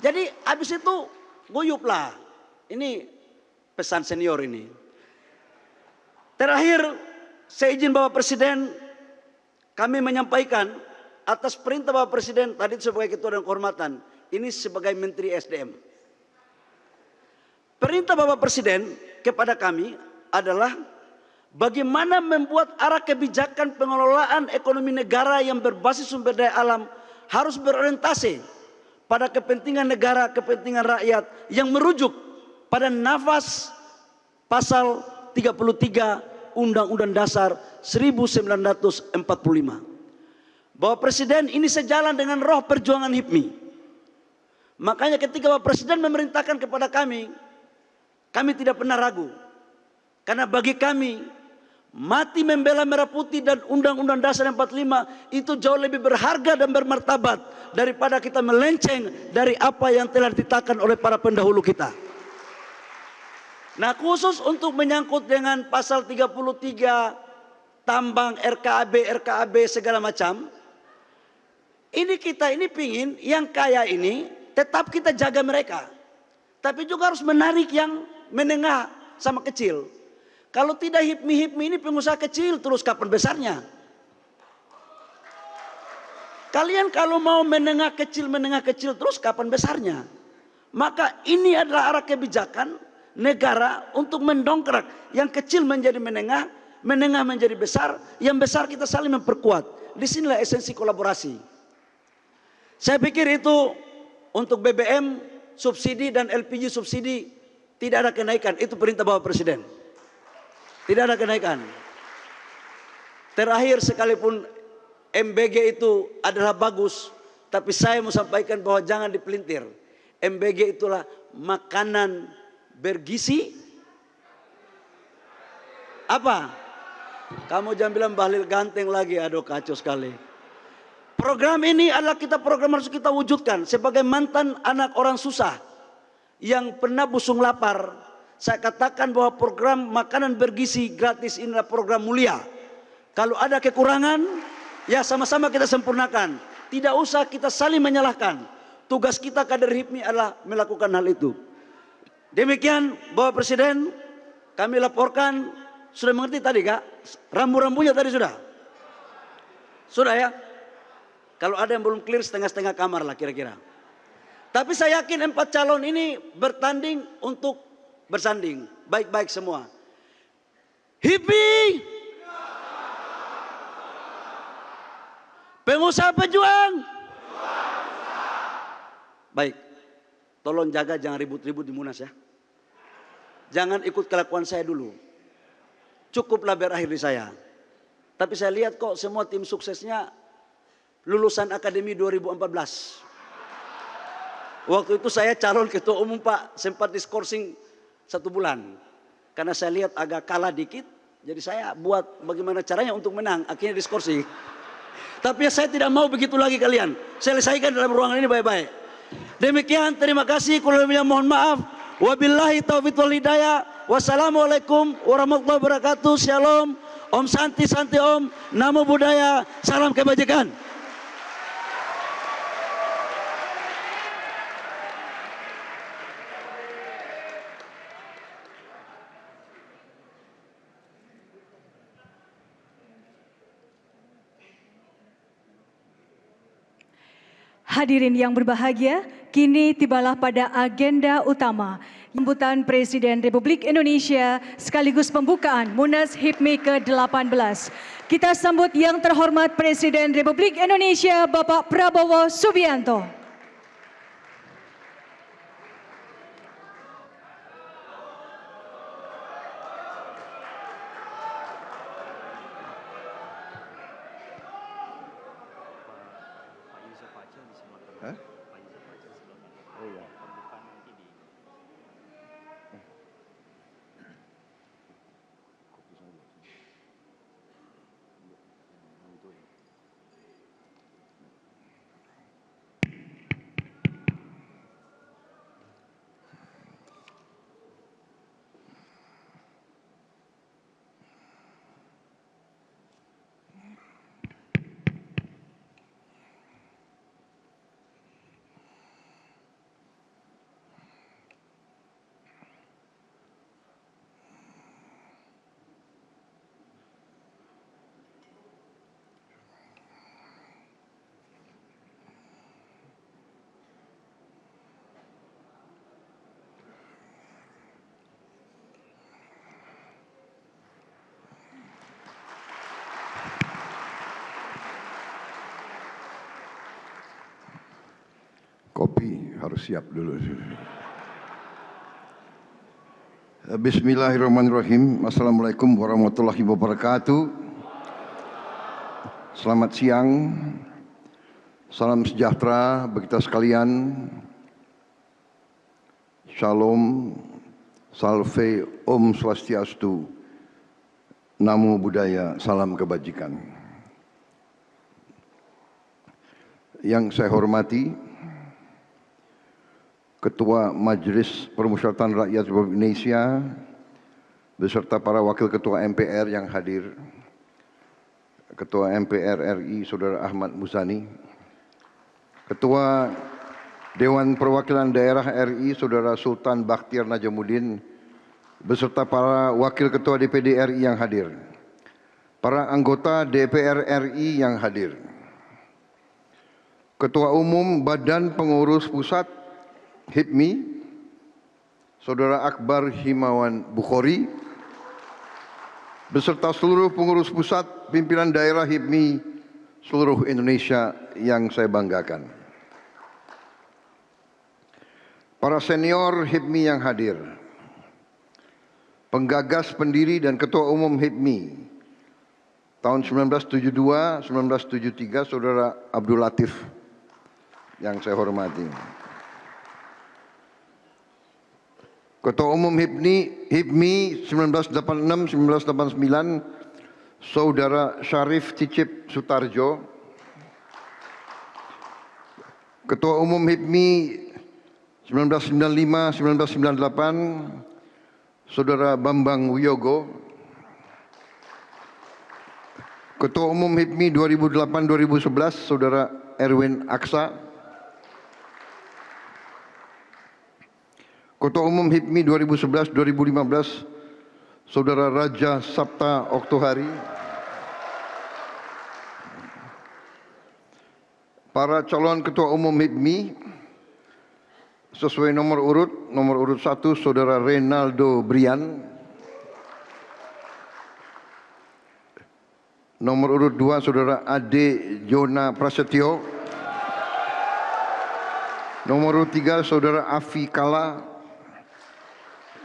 Speaker 9: Jadi habis itu guyuplah. Ini pesan senior ini. Terakhir saya izin Bapak Presiden, kami menyampaikan atas perintah Bapak Presiden tadi sebagai Ketua Dewan Kehormatan, ini sebagai Menteri SDM. Perintah Bapak Presiden kepada kami adalah bagaimana membuat arah kebijakan pengelolaan ekonomi negara yang berbasis sumber daya alam harus berorientasi pada kepentingan negara, kepentingan rakyat yang merujuk pada nafas pasal 33 Undang-Undang Dasar 1945. Bapak Presiden ini sejalan dengan roh perjuangan HIPMI. Makanya ketika Bapak Presiden memerintahkan kepada kami tidak pernah ragu. Karena bagi kami, mati membela merah putih dan Undang-Undang Dasar 45 itu jauh lebih berharga dan bermartabat daripada kita melenceng dari apa yang telah ditetapkan oleh para pendahulu kita. Nah, khusus untuk menyangkut dengan pasal 33 tambang, RKAB segala macam, ini kita pingin yang kaya ini tetap kita jaga mereka, tapi juga harus menarik yang menengah sama kecil. Kalau tidak HIPMI ini pengusaha kecil terus kapan besarnya? Kalian kalau mau menengah kecil terus kapan besarnya? Maka ini adalah arah kebijakan negara untuk mendongkrak yang kecil menjadi menengah menjadi besar, yang besar kita saling memperkuat. Disinilah esensi kolaborasi. Saya pikir itu untuk BBM subsidi dan LPG subsidi tidak ada kenaikan. Itu perintah Bapak Presiden. Tidak ada kenaikan. Terakhir sekalipun MBG itu adalah bagus, tapi saya mau sampaikan bahwa jangan dipelintir. MBG itulah makanan bergizi. Apa? Kamu jangan bilang Bahlil ganteng lagi, aduh kacau sekali. Program ini adalah program harus kita wujudkan. Sebagai mantan anak orang susah yang pernah busung lapar, saya katakan bahwa program makanan bergizi gratis ini adalah program mulia. Kalau ada kekurangan, ya sama-sama kita sempurnakan. Tidak usah kita saling menyalahkan. Tugas kita kader HIPMI adalah melakukan hal itu. Demikian Bapak Presiden, kami laporkan, sudah mengerti tadi Kak? Rambu-rambunya tadi sudah? Sudah ya? Kalau ada yang belum clear setengah-setengah kamar lah kira-kira. Tapi saya yakin 4 calon ini bertanding untuk bersanding. Baik-baik semua. HIPMI! Pengusaha pejuang! Baik. Tolong jaga jangan ribut-ribut di Munas ya. Jangan ikut kelakuan saya dulu. Cukuplah berakhir di saya. Tapi saya lihat kok semua tim suksesnya lulusan Akademi 2014. Waktu itu saya calon ketua umum Pak, sempat diskorsing 1 bulan. Karena saya lihat agak kalah dikit, jadi saya buat bagaimana caranya untuk menang, akhirnya diskorsing. Tapi saya tidak mau begitu lagi kalian. Selesaikan dalam ruangan ini baik-baik. Demikian, terima kasih. Kurang lebihnya mohon maaf. Wabillahi taufiq wal hidayah. Wassalamualaikum warahmatullahi wabarakatuh. Shalom. Om Santi Santi Om. Namo Buddhaya. Salam kebajikan.
Speaker 4: Hadirin yang berbahagia, kini tibalah pada agenda utama sambutan Presiden Republik Indonesia sekaligus pembukaan Munas HIPMI ke-18. Kita sambut yang terhormat Presiden Republik Indonesia Bapak Prabowo Subianto.
Speaker 8: Kopi harus siap dulu. Bismillahirrahmanirrahim. Assalamualaikum warahmatullahi wabarakatuh. Selamat siang. Salam sejahtera bagi kita sekalian. Shalom, salve, Om Swastiastu, Namo Buddhaya, salam kebajikan. Yang saya hormati Ketua Majelis Permusyawaratan Rakyat Republik Indonesia beserta para Wakil Ketua MPR yang hadir, Ketua MPR RI Saudara Ahmad Muzani, Ketua Dewan Perwakilan Daerah RI Saudara Sultan Bakhtiar Najamuddin beserta para Wakil Ketua DPD RI yang hadir, para anggota DPR RI yang hadir, Ketua Umum Badan Pengurus Pusat HIPMI, Saudara Akbar Himawan Bukhori, beserta seluruh pengurus pusat pimpinan daerah HIPMI seluruh Indonesia yang saya banggakan. Para senior HIPMI yang hadir, penggagas, pendiri dan ketua umum HIPMI tahun 1972-1973, Saudara Abdul Latif yang saya hormati. Ketua Umum HIPMI 1986-1989, Saudara Syarif Cicip Sutarjo. Ketua Umum HIPMI 1995-1998, Saudara Bambang Wiyogo. Ketua Umum HIPMI 2008-2011, Saudara Erwin Aksa. Ketua Umum HIPMI 2011-2015, Saudara Raja Sabta Oktohari. Para calon Ketua Umum HIPMI sesuai nomor urut 1, Saudara Renaldo Brian. Nomor urut 2, Saudara Ade Jona Prasetyo. Nomor urut 3, Saudara Afi Kala.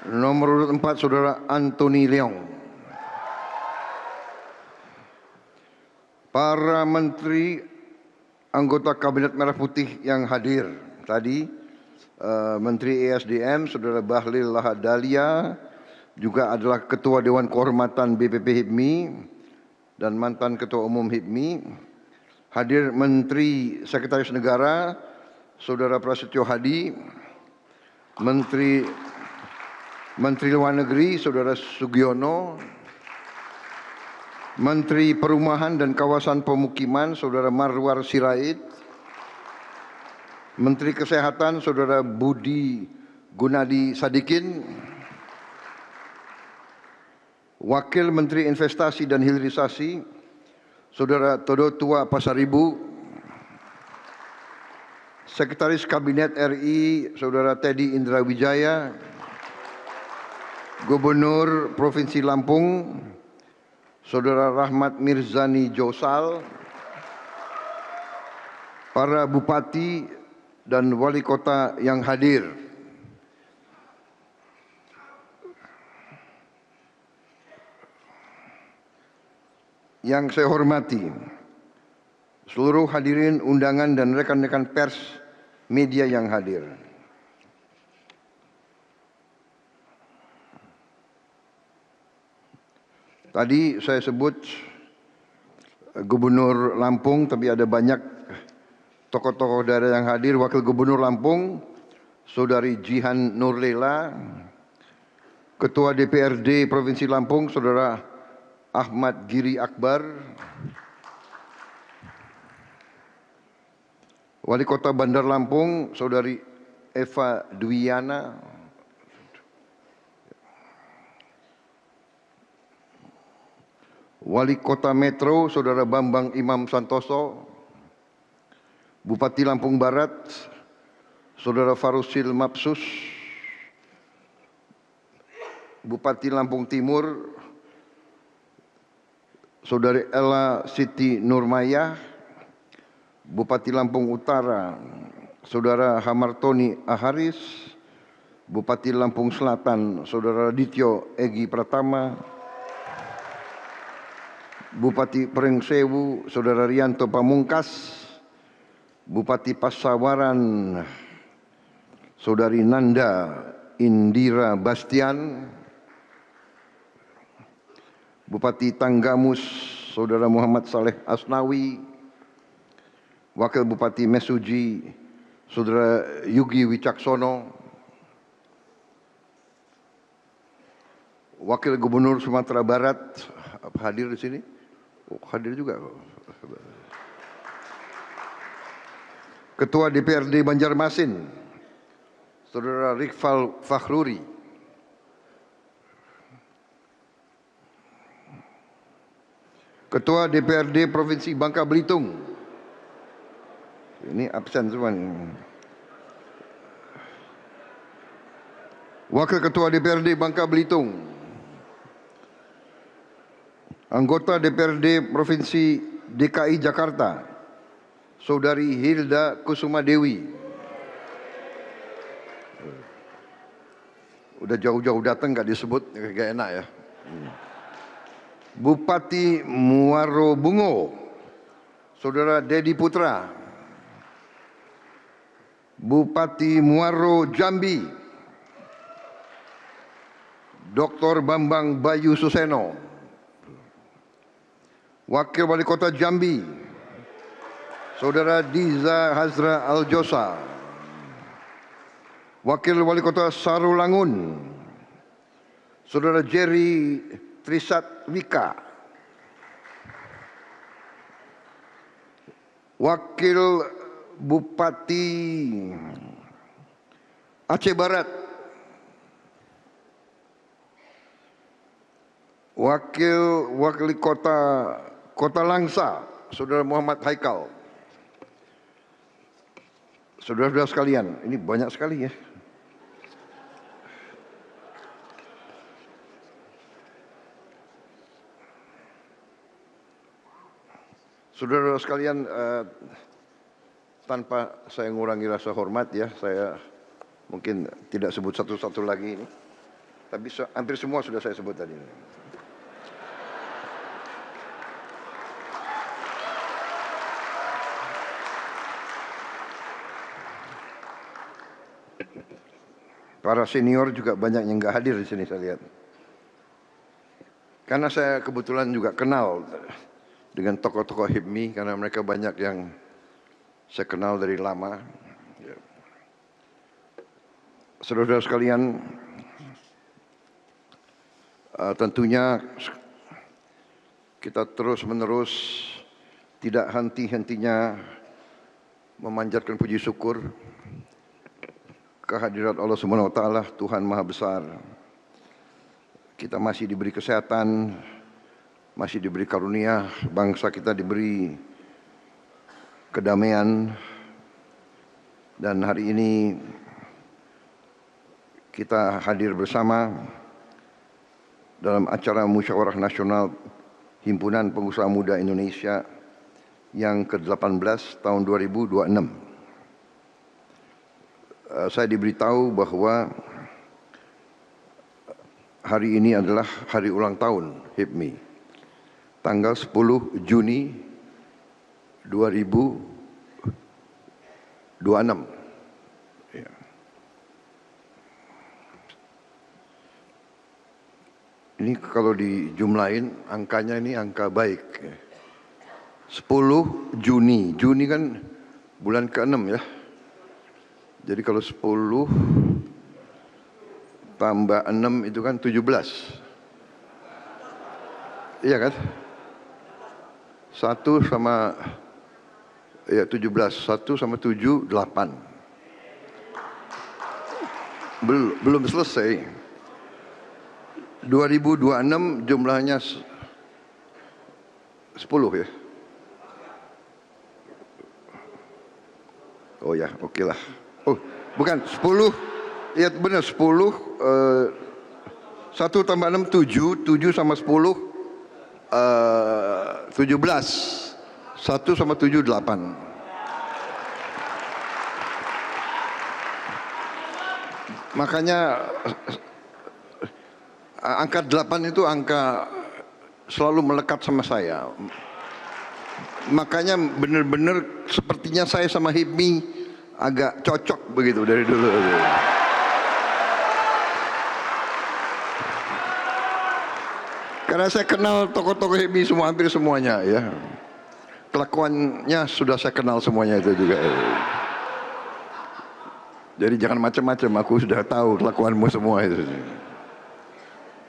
Speaker 8: Nomor urut 4, Saudara Anthony Leong. Para menteri anggota Kabinet Merah Putih yang hadir tadi, Menteri ESDM Saudara Bahlil Lahadalia juga adalah Ketua Dewan Kehormatan BPP HIPMI dan mantan Ketua Umum HIPMI. Hadir Menteri Sekretaris Negara Saudara Prasetyo Hadi, Menteri Luar Negeri Saudara Sugiono, Menteri Perumahan dan Kawasan Pemukiman Saudara Marwar Sirait, Menteri Kesehatan Saudara Budi Gunadi Sadikin, Wakil Menteri Investasi dan Hilirisasi Saudara Todo Tua Pasaribu, Sekretaris Kabinet RI Saudara Teddy Indra Wijaya, Gubernur Provinsi Lampung Saudara Rahmat Mirzani Josal, para bupati dan wali kota yang hadir. Yang saya hormati seluruh hadirin undangan dan rekan-rekan pers media yang hadir. Tadi saya sebut Gubernur Lampung, tapi ada banyak tokoh-tokoh daerah yang hadir. Wakil Gubernur Lampung, Saudari Jihan Nurlela, Ketua DPRD Provinsi Lampung, Saudara Ahmad Giri Akbar, Wali Kota Bandar Lampung, Saudari Eva Dwiana, Wali Kota Metro Saudara Bambang Imam Santoso, Bupati Lampung Barat Saudara Farusil Mapsus, Bupati Lampung Timur Saudari Ella Siti Nurmaya, Bupati Lampung Utara Saudara Hamartoni Aharis, Bupati Lampung Selatan Saudara Dityo Egi Pratama, Bupati Prengsewu Saudara Rianto Pamungkas, Bupati Pasawaran Saudari Nanda Indira Bastian, Bupati Tanggamus Saudara Muhammad Saleh Asnawi, Wakil Bupati Mesuji Saudara Yugi Wicaksono, Wakil Gubernur Sumatera Barat hadir di sini. Oh, hadir juga. Ketua DPRD Banjarmasin Saudara Rikfal Fakhruri, Ketua DPRD Provinsi Bangka Belitung, ini absen semua nih. Wakil Ketua DPRD Bangka Belitung, Anggota DPRD Provinsi DKI Jakarta Saudari Hilda Kusuma Dewi. Udah jauh-jauh datang gak disebut, gak enak ya. Bupati Muaro Bungo Saudara Dedi Putra, Bupati Muaro Jambi Dr. Bambang Bayu Suseno, Wakil Wali Kota Jambi Saudara Diza Hazra Aljosa, Wakil Wali Kota Sarulangun Saudara Jerry Trisat Wika, Wakil Bupati Aceh Barat Wakil Wali Kota Langsa, Saudara Muhammad Haikal. Saudara-saudara sekalian, ini banyak sekali ya. Saudara-saudara sekalian, tanpa saya mengurangi rasa hormat ya, saya mungkin tidak sebut satu-satu lagi ini. Tapi hampir semua sudah saya sebut tadi. Para senior juga banyak yang nggak hadir di sini saya lihat. Karena saya kebetulan juga kenal dengan tokoh-tokoh HIPMI, karena mereka banyak yang saya kenal dari lama. Saudara-saudara sekalian, tentunya kita terus-menerus tidak henti-hentinya memanjatkan puji syukur kehadirat Allah Subhanahu wa taala, Tuhan Maha Besar. Kita masih diberi kesehatan, masih diberi karunia, bangsa kita diberi kedamaian, dan hari ini kita hadir bersama dalam acara Musyawarah Nasional Himpunan Pengusaha Muda Indonesia yang ke-18 tahun 2026. Saya diberitahu bahwa hari ini adalah hari ulang tahun HIPMI, tanggal 10 Juni 2026. Ya. Ini kalau dijumlahin angkanya ini angka baik. 10 Juni, Juni kan bulan ke-6 ya. Jadi kalau 10 tambah 6 itu kan 17. Iya kan? 1 sama ya 17, 1 sama 7, 8. Belum selesai. 2026 jumlahnya 10 ya. Oh ya, oke lah. Oh, bukan 10. Ya benar 10. 1 tambah 6 7, 7 sama 10 17. 1 sama 7 8. Makanya angka 8 itu angka selalu melekat sama saya. Makanya benar-benar sepertinya saya sama HIPMI agak cocok begitu dari dulu. Karena saya kenal tokoh-tokoh HIPMI semua, hampir semuanya ya. Kelakuannya sudah saya kenal semuanya itu juga. Jadi jangan macam-macam, aku sudah tahu kelakuanmu semua itu.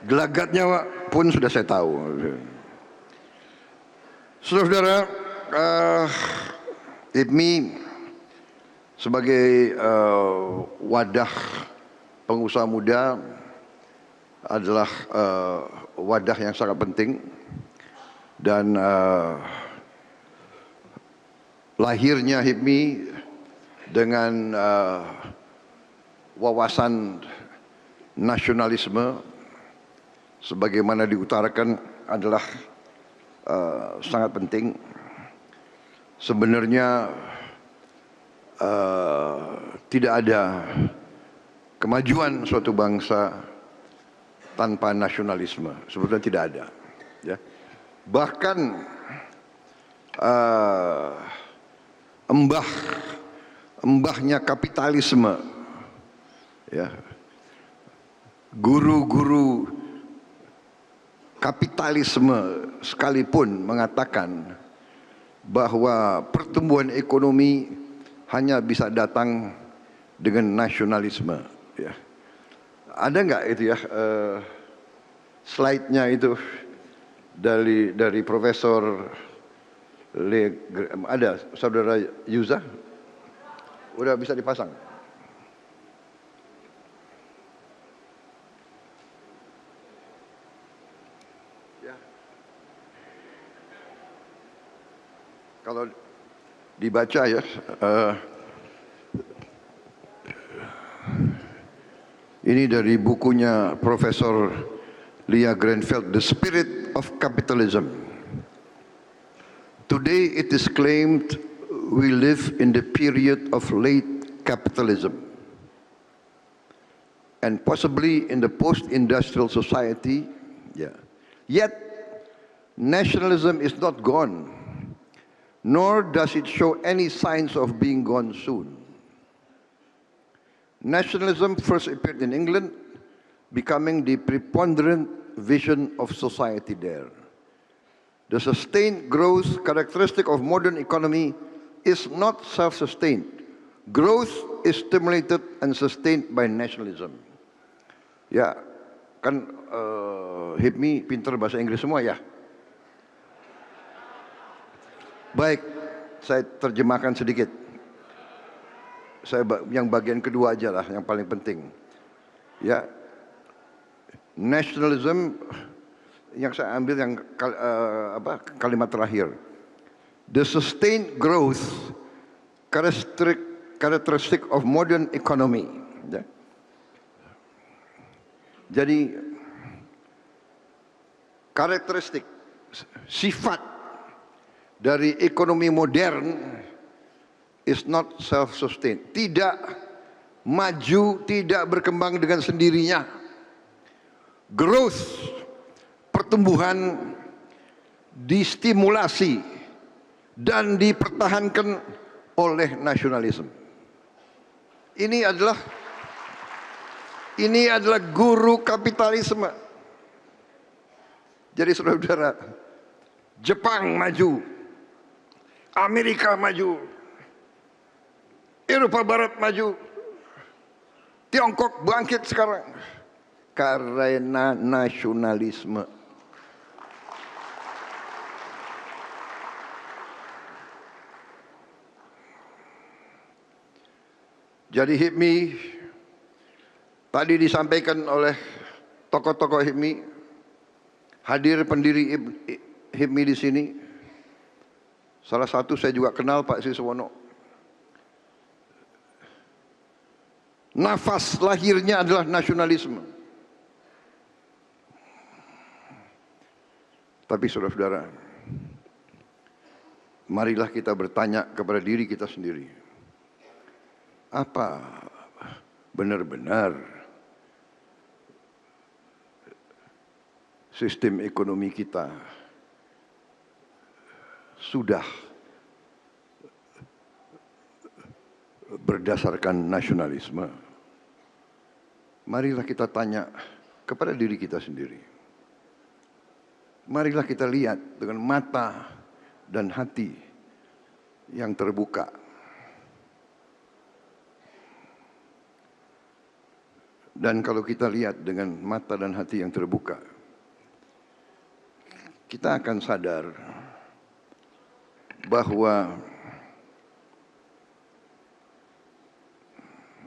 Speaker 8: Gelagatnya pun sudah saya tahu. Saudara-saudara, HIPMI sebagai wadah pengusaha muda adalah wadah yang sangat penting, dan lahirnya HIPMI dengan wawasan nasionalisme sebagaimana diutarakan adalah sangat penting. Sebenarnya tidak ada kemajuan suatu bangsa tanpa nasionalisme, sebetulnya tidak ada. Ya. Bahkan embahnya kapitalisme, ya, guru-guru kapitalisme sekalipun mengatakan bahwa pertumbuhan ekonomi hanya bisa datang dengan nasionalisme. Ya. Ada nggak itu ya slide-nya itu dari Profesor ada Saudara Yuza? Udah bisa dipasang? Kalau dibaca ya, ini dari bukunya Profesor Leah Grenfell, The Spirit of Capitalism. Today it is claimed we live in the period of late capitalism and possibly in the post-industrial society. Yeah. Yet nationalism is not gone, nor does it show any signs of being gone soon. Nationalism first appeared in England, becoming the preponderant vision of society there. The sustained growth characteristic of modern economy is not self-sustained. Growth is stimulated and sustained by nationalism. Ya, kan HIPMI pinter bahasa Inggris semua ya. Baik, saya terjemahkan sedikit. Yang bagian kedua aja lah, yang paling penting. Ya, nationalism yang saya ambil yang kalimat terakhir. The sustained growth characteristic of modern economy. Ya. Jadi karakteristik sifat dari ekonomi modern is not self-sustained. Tidak maju, tidak berkembang dengan sendirinya. Growth, pertumbuhan distimulasi dan dipertahankan oleh nasionalisme. Ini adalah guru kapitalisme. Jadi saudara-saudara, Jepang maju, Amerika maju, Eropa Barat maju, Tiongkok bangkit sekarang karena nasionalisme. Jadi HIPMI tadi disampaikan oleh tokoh-tokoh HIPMI, hadir pendiri HIPMI di sini. Salah satu saya juga kenal, Pak Siswono. Nafas lahirnya adalah nasionalisme. Tapi saudara-saudara, marilah kita bertanya kepada diri kita sendiri. Apa benar-benar sistem ekonomi kita sudah berdasarkan nasionalisme? Marilah kita tanya kepada diri kita sendiri. Marilah kita lihat dengan mata dan hati yang terbuka. Dan kalau kita lihat dengan mata dan hati yang terbuka, kita akan sadar bahwa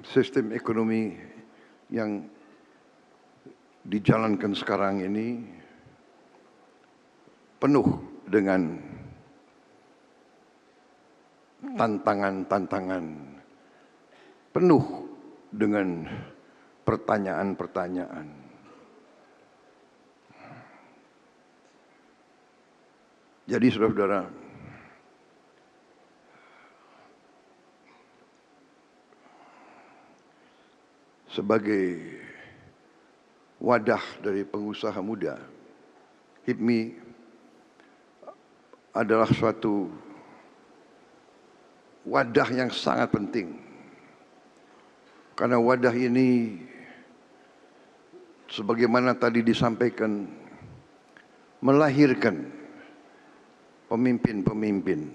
Speaker 8: sistem ekonomi yang dijalankan sekarang ini penuh dengan tantangan-tantangan, penuh dengan pertanyaan-pertanyaan. Jadi saudara-saudara, sebagai wadah dari pengusaha muda, HIPMI adalah suatu wadah yang sangat penting. Karena wadah ini, sebagaimana tadi disampaikan, melahirkan pemimpin-pemimpin,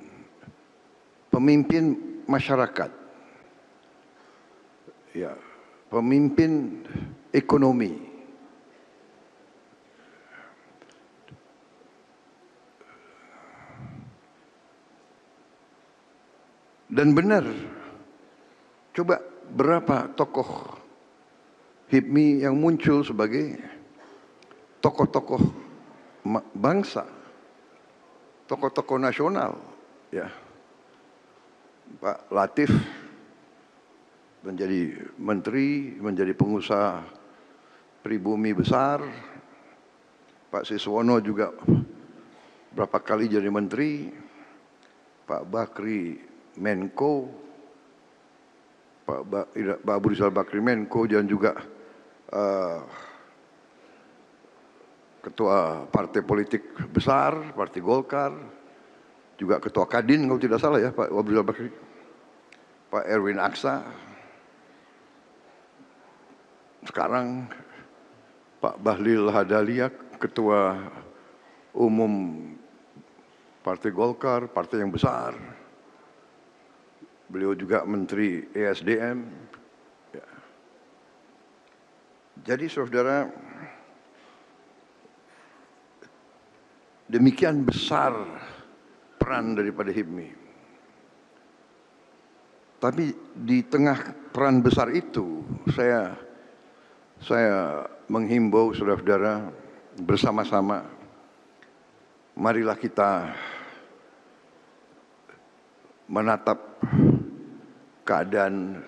Speaker 8: pemimpin masyarakat, ya, pemimpin ekonomi, dan benar, coba berapa tokoh HIPMI yang muncul sebagai tokoh-tokoh bangsa, tokoh-tokoh nasional, ya. Pak Latif menjadi menteri, menjadi pengusaha pribumi besar. Pak Siswono juga berapa kali jadi menteri. Pak Bakri Menko, Pak Abu Rizal Bakri Menko, dan juga ketua partai politik besar, Partai Golkar, juga ketua Kadin kalau tidak salah ya, Pak Abu Rizal Bakri, Pak Erwin Aksa, sekarang Pak Bahlil Lahadalia, ketua umum Partai Golkar, partai yang besar. Beliau juga Menteri ESDM. Ya. Jadi saudara, demikian besar peran daripada HIPMI. Tapi di tengah peran besar itu, saya menghimbau saudara-saudara bersama-sama, marilah kita menatap keadaan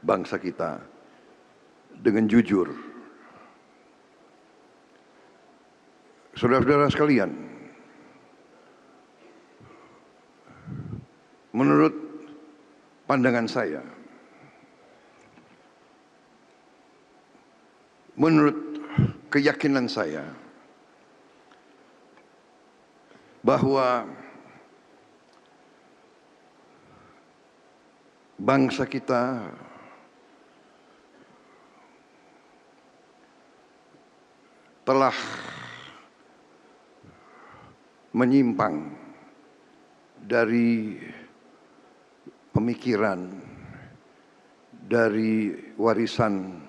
Speaker 8: bangsa kita dengan jujur. Saudara-saudara sekalian, menurut pandangan saya, menurut keyakinan saya, bahwa bangsa kita telah menyimpang dari pemikiran, dari warisan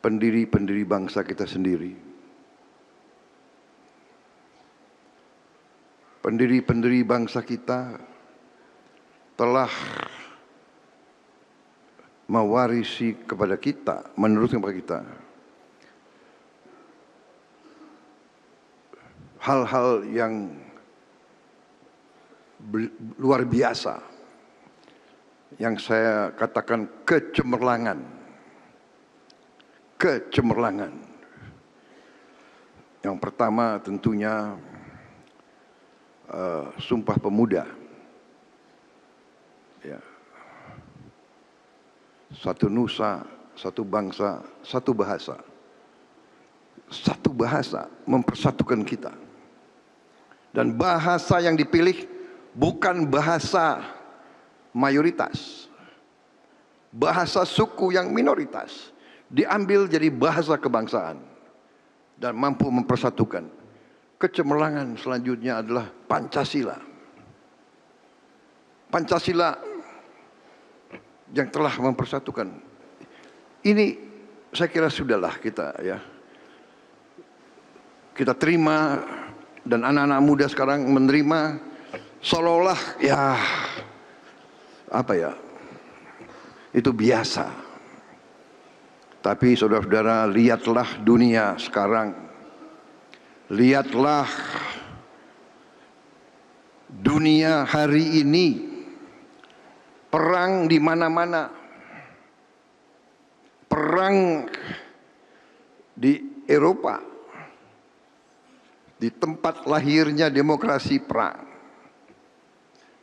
Speaker 8: pendiri-pendiri bangsa kita sendiri. Pendiri-pendiri bangsa kita telah mewarisi kepada kita, menurutkan kepada kita, hal-hal yang luar biasa, yang saya katakan kecemerlangan. Kecemerlangan. Yang pertama tentunya Sumpah Pemuda. Ya. Satu nusa, satu bangsa, satu bahasa. Satu bahasa mempersatukan kita. Dan bahasa yang dipilih bukan bahasa mayoritas. Bahasa suku yang minoritas. Diambil jadi bahasa kebangsaan. Dan mampu mempersatukan. Kecemerlangan selanjutnya adalah Pancasila. Pancasila yang telah mempersatukan. Ini saya kira sudahlah kita ya. Kita terima, dan anak-anak muda sekarang menerima seolah-olah ya apa ya, itu biasa. Tapi saudara-saudara, lihatlah dunia sekarang. Lihatlah dunia hari ini. Perang di mana-mana. Perang di Eropa. Di tempat lahirnya demokrasi, perang.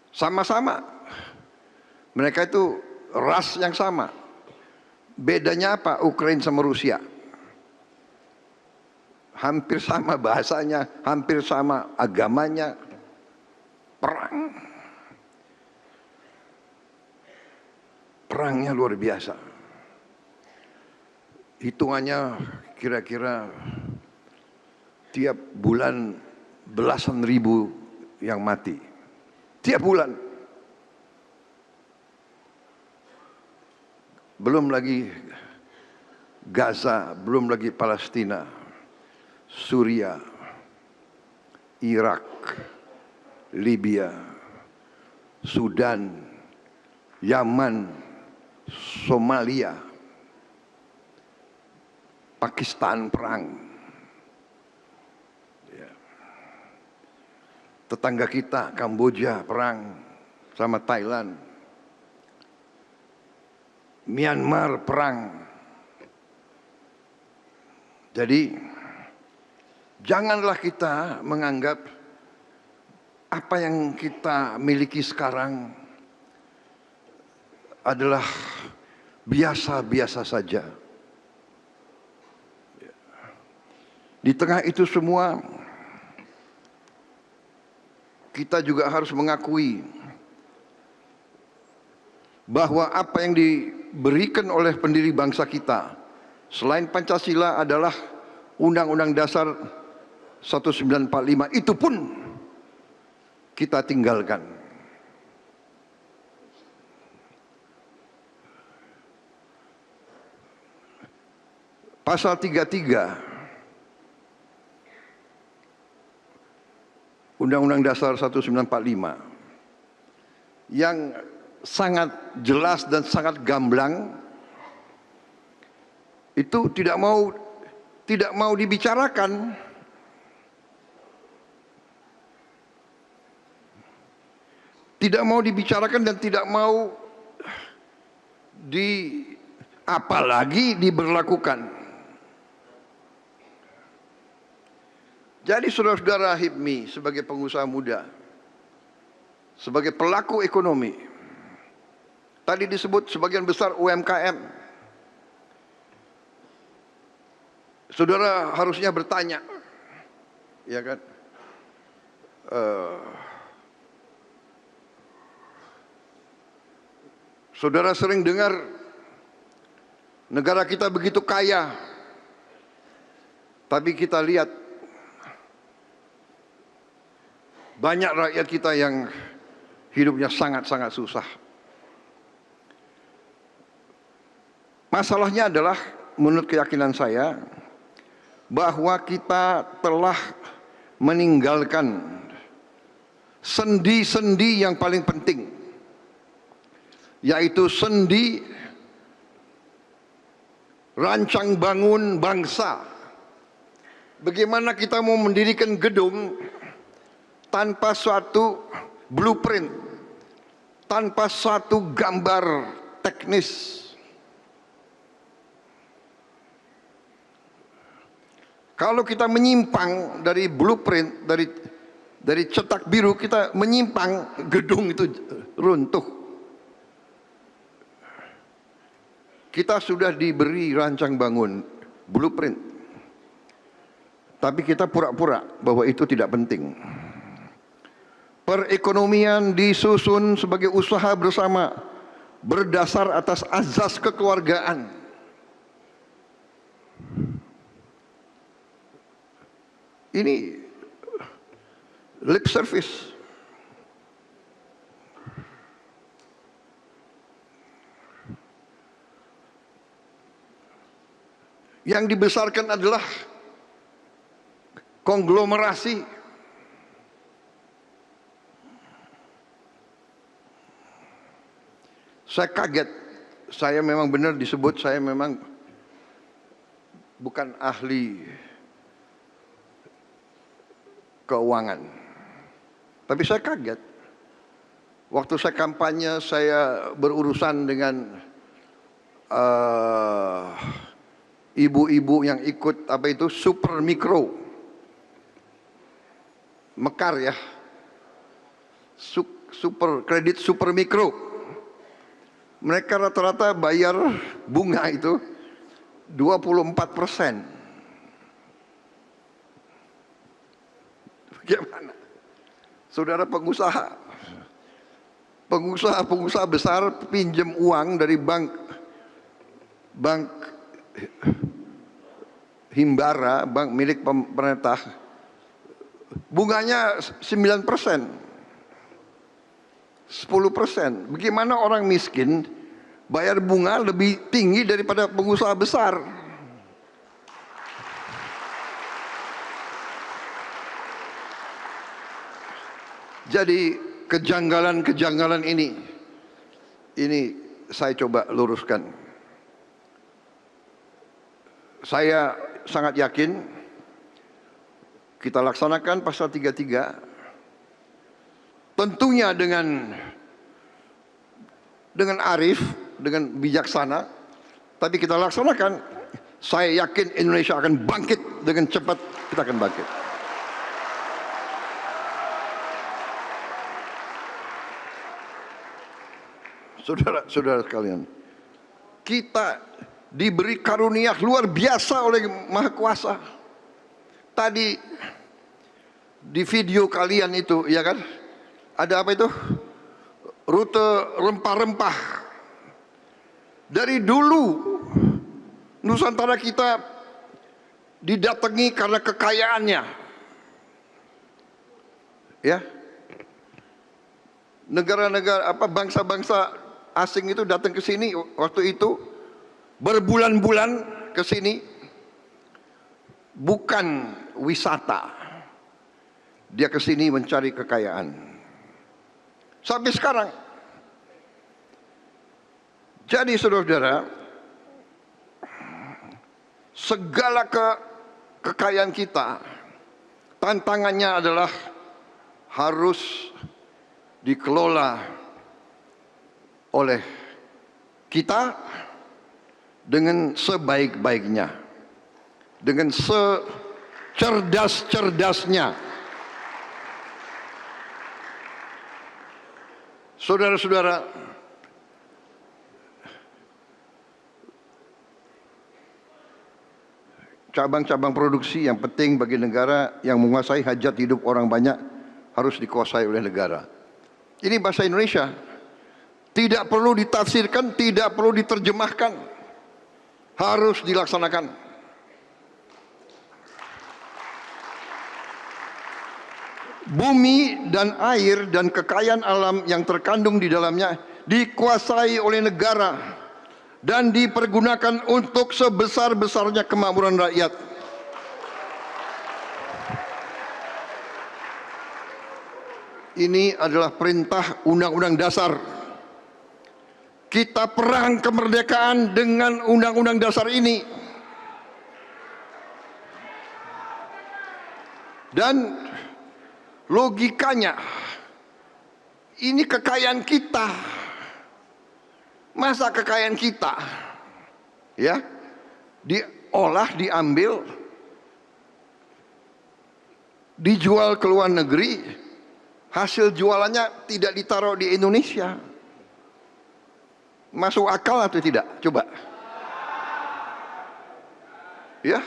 Speaker 8: Sama-sama. Mereka itu ras yang sama. Bedanya apa Ukraina sama Rusia? Hampir sama bahasanya, hampir sama agamanya. Perang. Perangnya luar biasa. Hitungannya kira-kira tiap bulan belasan ribu yang mati. Tiap bulan. Belum lagi Gaza, belum lagi Palestina, Suriah, Irak, Libya, Sudan, Yaman, Somalia, Pakistan perang. Ya. Tetangga kita Kamboja perang sama Thailand. Myanmar perang. Jadi janganlah kita menganggap apa yang kita miliki sekarang adalah biasa-biasa saja. Di tengah itu semua, kita juga harus mengakui bahwa apa yang diberikan oleh pendiri bangsa kita selain Pancasila adalah Undang-Undang Dasar 1945, itu pun kita tinggalkan. Pasal 33 Undang-Undang Dasar 1945 yang sangat jelas dan sangat gamblang itu tidak mau dibicarakan. Tidak mau dibicarakan dan tidak mau apalagi diberlakukan. Jadi saudara-saudara HIPMI sebagai pengusaha muda, sebagai pelaku ekonomi, tadi disebut sebagian besar UMKM. Saudara harusnya bertanya, ya kan? Saudara sering dengar negara kita begitu kaya, tapi kita lihat banyak rakyat kita yang hidupnya sangat-sangat susah. Masalahnya adalah menurut keyakinan saya bahwa kita telah meninggalkan sendi-sendi yang paling penting, yaitu sendi rancang bangun bangsa. Bagaimana kita mau mendirikan gedung tanpa suatu blueprint, tanpa suatu gambar teknis. Kalau kita menyimpang dari blueprint, dari cetak biru, kita menyimpang, gedung itu runtuh. Kita sudah diberi rancang bangun, blueprint, tapi kita pura-pura bahwa itu tidak penting. Perekonomian disusun sebagai usaha bersama berdasar atas azas kekeluargaan. Ini lip service. Yang dibesarkan adalah konglomerasi. Saya kaget, saya memang benar disebut, saya memang bukan ahli keuangan. Tapi saya kaget, waktu saya kampanye, saya berurusan dengan ibu-ibu yang ikut apa itu super mikro, mekar ya, super kredit super mikro. Mereka rata-rata bayar bunga itu 24%. Bagaimana? Saudara pengusaha besar pinjam uang dari bank himbara, bank milik pemerintah, bunganya 9%. 10%. Bagaimana orang miskin bayar bunga lebih tinggi daripada pengusaha besar? Jadi kejanggalan-kejanggalan ini saya coba luruskan. Saya sangat yakin kita laksanakan pasal 33 tentunya dengan arif, dengan bijaksana, tapi kita laksanakan, saya yakin Indonesia akan bangkit dengan cepat, kita akan bangkit. Saudara-saudara sekalian, kita diberi karunia luar biasa oleh Maha Kuasa. Tadi di video kalian itu, ya kan, ada apa itu? Rute rempah-rempah. Dari dulu Nusantara kita didatangi karena kekayaannya, ya. Negara-negara bangsa-bangsa asing itu datang ke sini waktu itu berbulan-bulan ke sini, bukan wisata. Dia ke sini mencari kekayaan. Sampai sekarang. Jadi saudara-saudara, segala kekayaan kita, tantangannya adalah harus dikelola oleh kita dengan sebaik-baiknya, dengan secerdas-cerdasnya. Saudara-saudara, cabang-cabang produksi yang penting bagi negara yang menguasai hajat hidup orang banyak harus dikuasai oleh negara. Ini bahasa Indonesia. Tidak perlu ditafsirkan, tidak perlu diterjemahkan. Harus dilaksanakan. Bumi dan air dan kekayaan alam yang terkandung di dalamnya dikuasai oleh negara dan dipergunakan untuk sebesar-besarnya kemakmuran rakyat. Ini adalah perintah Undang-Undang Dasar. Kita perang kemerdekaan dengan Undang-Undang Dasar ini. Dan logikanya, ini kekayaan kita. Masa kekayaan kita, ya, diolah, diambil, dijual ke luar negeri, hasil jualannya tidak ditaruh di Indonesia. Masuk akal atau tidak? Coba. Ya.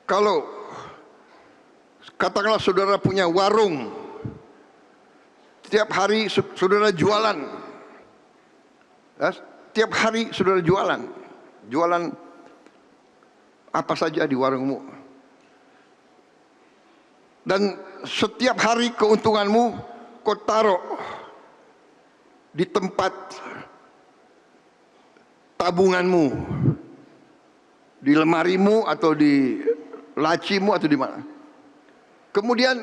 Speaker 8: Kalau katakanlah saudara punya warung, setiap hari saudara jualan, ya, setiap hari saudara jualan apa saja di warungmu, dan setiap hari keuntunganmu kau taruh di tempat tabunganmu, di lemarimu atau di lacimu atau di mana. Kemudian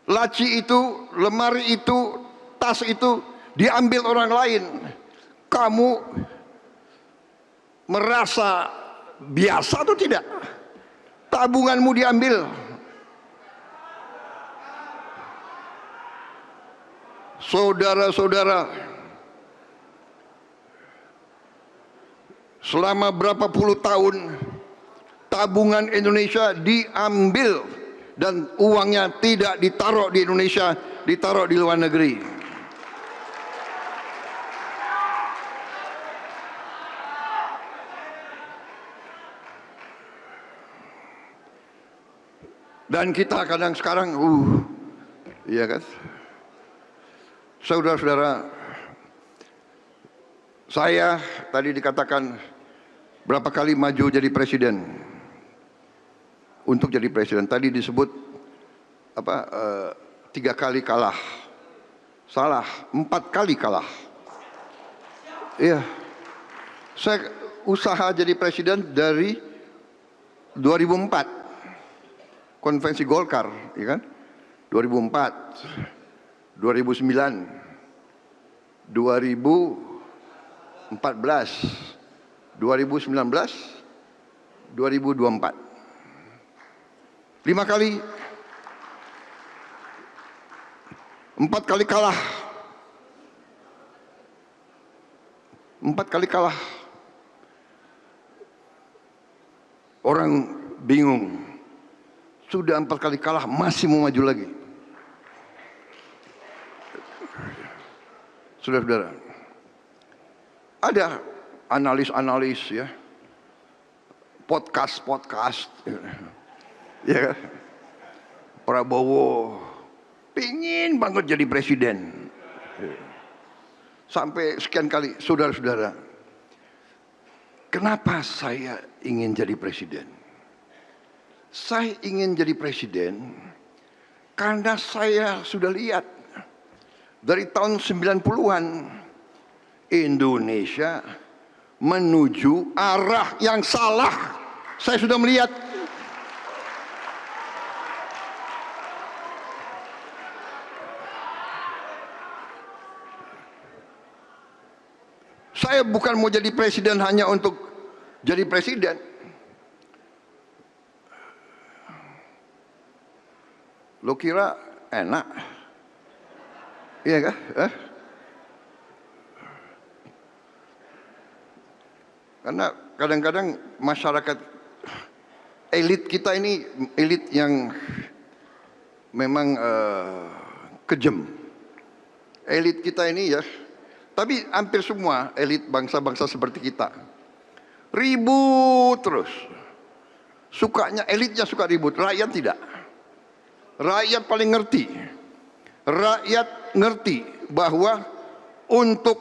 Speaker 8: laci itu, lemari itu, tas itu diambil orang lain. Kamu merasa biasa atau tidak? Tabunganmu diambil. Saudara-saudara, selama berapa puluh tahun tabungan Indonesia diambil dan uangnya tidak ditaruh di Indonesia, ditaruh di luar negeri. Dan kita kadang sekarang, iya kan? Saudara-saudara, saya tadi dikatakan berapa kali maju jadi presiden. Untuk jadi presiden tadi disebut 3 kali kalah. Salah, 4 kali kalah. Iya. Saya usaha jadi presiden dari 2004. Konvensi Golkar, ya kan? 2004. 2009, 2014, 2019, 2024. 5 kali 4 kali kalah. 4 kali kalah. Orang bingung. Sudah 4 kali kalah, masih mau maju lagi. Saudara-saudara, ada analis-analis ya, podcast, ya kan? Prabowo pingin banget jadi presiden. Sampai sekian kali, saudara-saudara, kenapa saya ingin jadi presiden? Saya ingin jadi presiden karena saya sudah lihat dari tahun 90-an Indonesia menuju arah yang salah. Saya sudah melihat. Saya bukan mau jadi presiden hanya untuk jadi presiden. Lo kira enak? Iya kah? Karena kadang-kadang masyarakat elit kita ini elit yang memang kejam. Elit kita ini ya, tapi hampir semua elit bangsa-bangsa seperti kita ribut terus. Sukanya elitnya suka ribut, rakyat tidak. Rakyat paling ngerti. Rakyat ngerti bahwa untuk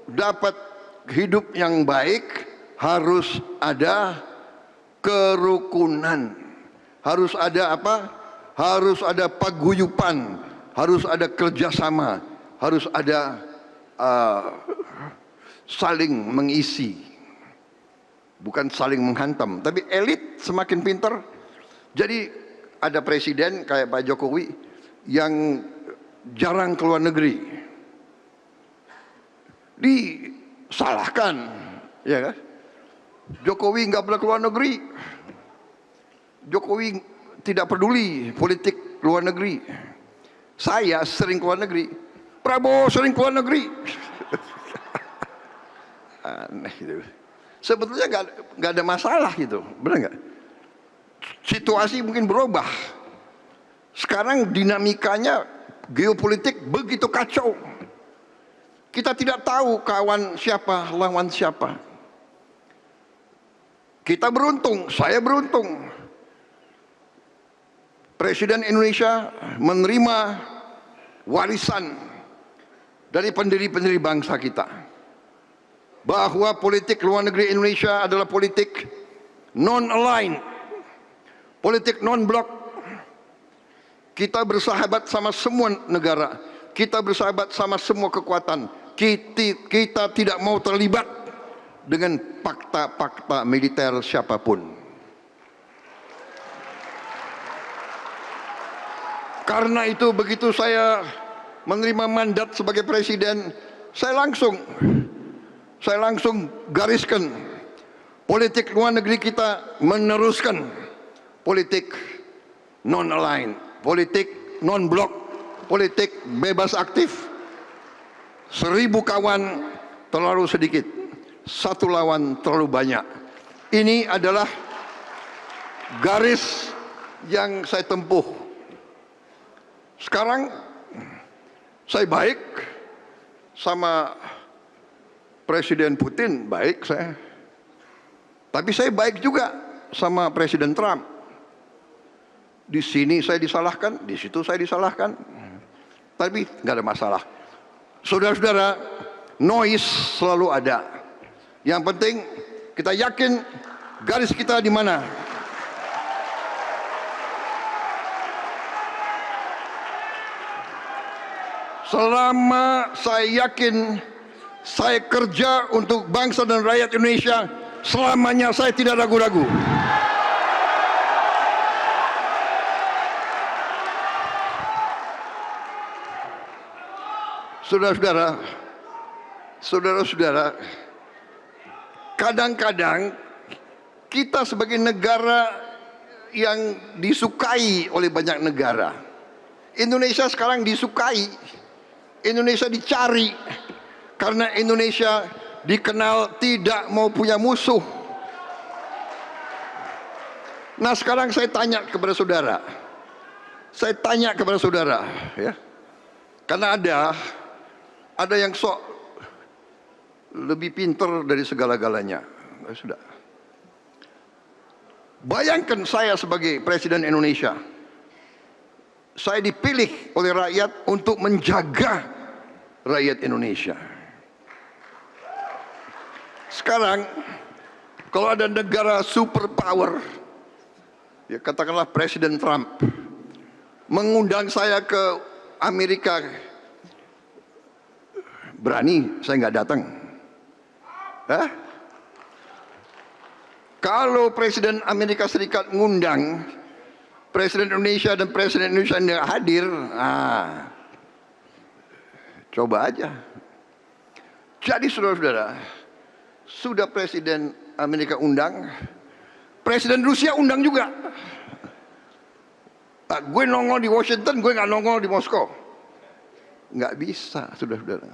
Speaker 8: dapat hidup yang baik harus ada kerukunan. Harus ada apa? Harus ada paguyupan, harus ada kerjasama, harus ada saling mengisi. Bukan saling menghantam. Tapi elit semakin pintar. Jadi ada presiden kayak Pak Jokowi yang jarang keluar negeri, disalahkan, ya kan? Jokowi nggak pernah keluar negeri. Jokowi tidak peduli politik luar negeri. Saya sering keluar negeri. Prabowo sering keluar negeri. Aneh gitu. Sebetulnya nggak ada masalah gitu, benar nggak? Situasi mungkin berubah. Sekarang dinamikanya geopolitik begitu kacau. Kita tidak tahu kawan siapa, lawan siapa. Kita beruntung, saya beruntung. Presiden Indonesia menerima warisan dari pendiri-pendiri bangsa kita. Bahwa politik luar negeri Indonesia adalah politik non-aligned, politik non-blok. Kita bersahabat sama semua negara. Kita bersahabat sama semua kekuatan. Kita tidak mau terlibat dengan fakta-fakta militer siapapun. Karena itu begitu saya menerima mandat sebagai presiden, saya langsung gariskan politik luar negeri kita meneruskan politik non-aligned, politik non-blok, politik bebas aktif. 1000 kawan terlalu sedikit, 1 lawan terlalu banyak. Ini adalah garis yang saya tempuh. Sekarang saya baik sama Presiden Putin, baik saya. Tapi saya baik juga sama Presiden Trump. Di sini saya disalahkan, di situ saya disalahkan. Tapi nggak ada masalah. Saudara-saudara, noise selalu ada. Yang penting kita yakin garis kita di mana. Selama saya yakin saya kerja untuk bangsa dan rakyat Indonesia, selamanya saya tidak ragu-ragu. Saudara-saudara, kadang-kadang kita sebagai negara yang disukai oleh banyak negara, Indonesia sekarang disukai Indonesia dicari karena Indonesia dikenal tidak mau punya musuh. Nah, sekarang saya tanya kepada saudara. Ya. Karena ada yang sok lebih pintar dari segala-galanya. Sudah. Bayangkan saya sebagai Presiden Indonesia. Saya dipilih oleh rakyat untuk menjaga rakyat Indonesia. Sekarang, kalau ada negara superpower, ya katakanlah Presiden Trump, mengundang saya ke Amerika, berani saya nggak datang. Hah? Kalau Presiden Amerika Serikat ngundang Presiden Indonesia dan Presiden Indonesia yang hadir, coba aja. Jadi saudara-saudara, sudah Presiden Amerika undang, Presiden Rusia undang juga. Gue nongol di Washington, gue nggak nongol di Moskow. Nggak bisa, saudara-saudara.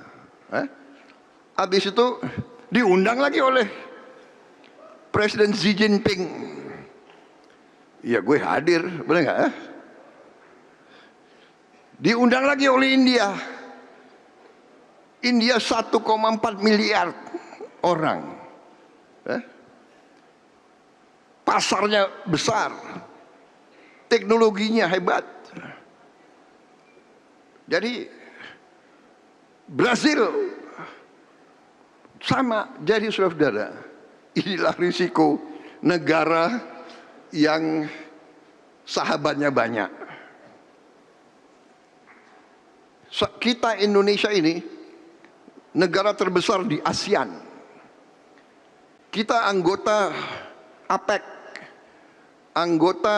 Speaker 8: Habis itu diundang lagi oleh Presiden Xi Jinping. Ya gue hadir, benar nggak? Diundang lagi oleh India. India 1,4 miliar orang. Pasarnya besar. Teknologinya hebat. Jadi Brazil sama. Jadi saudara-saudara, inilah risiko negara yang sahabatnya banyak. Kita Indonesia ini negara terbesar di ASEAN. Kita anggota APEC, anggota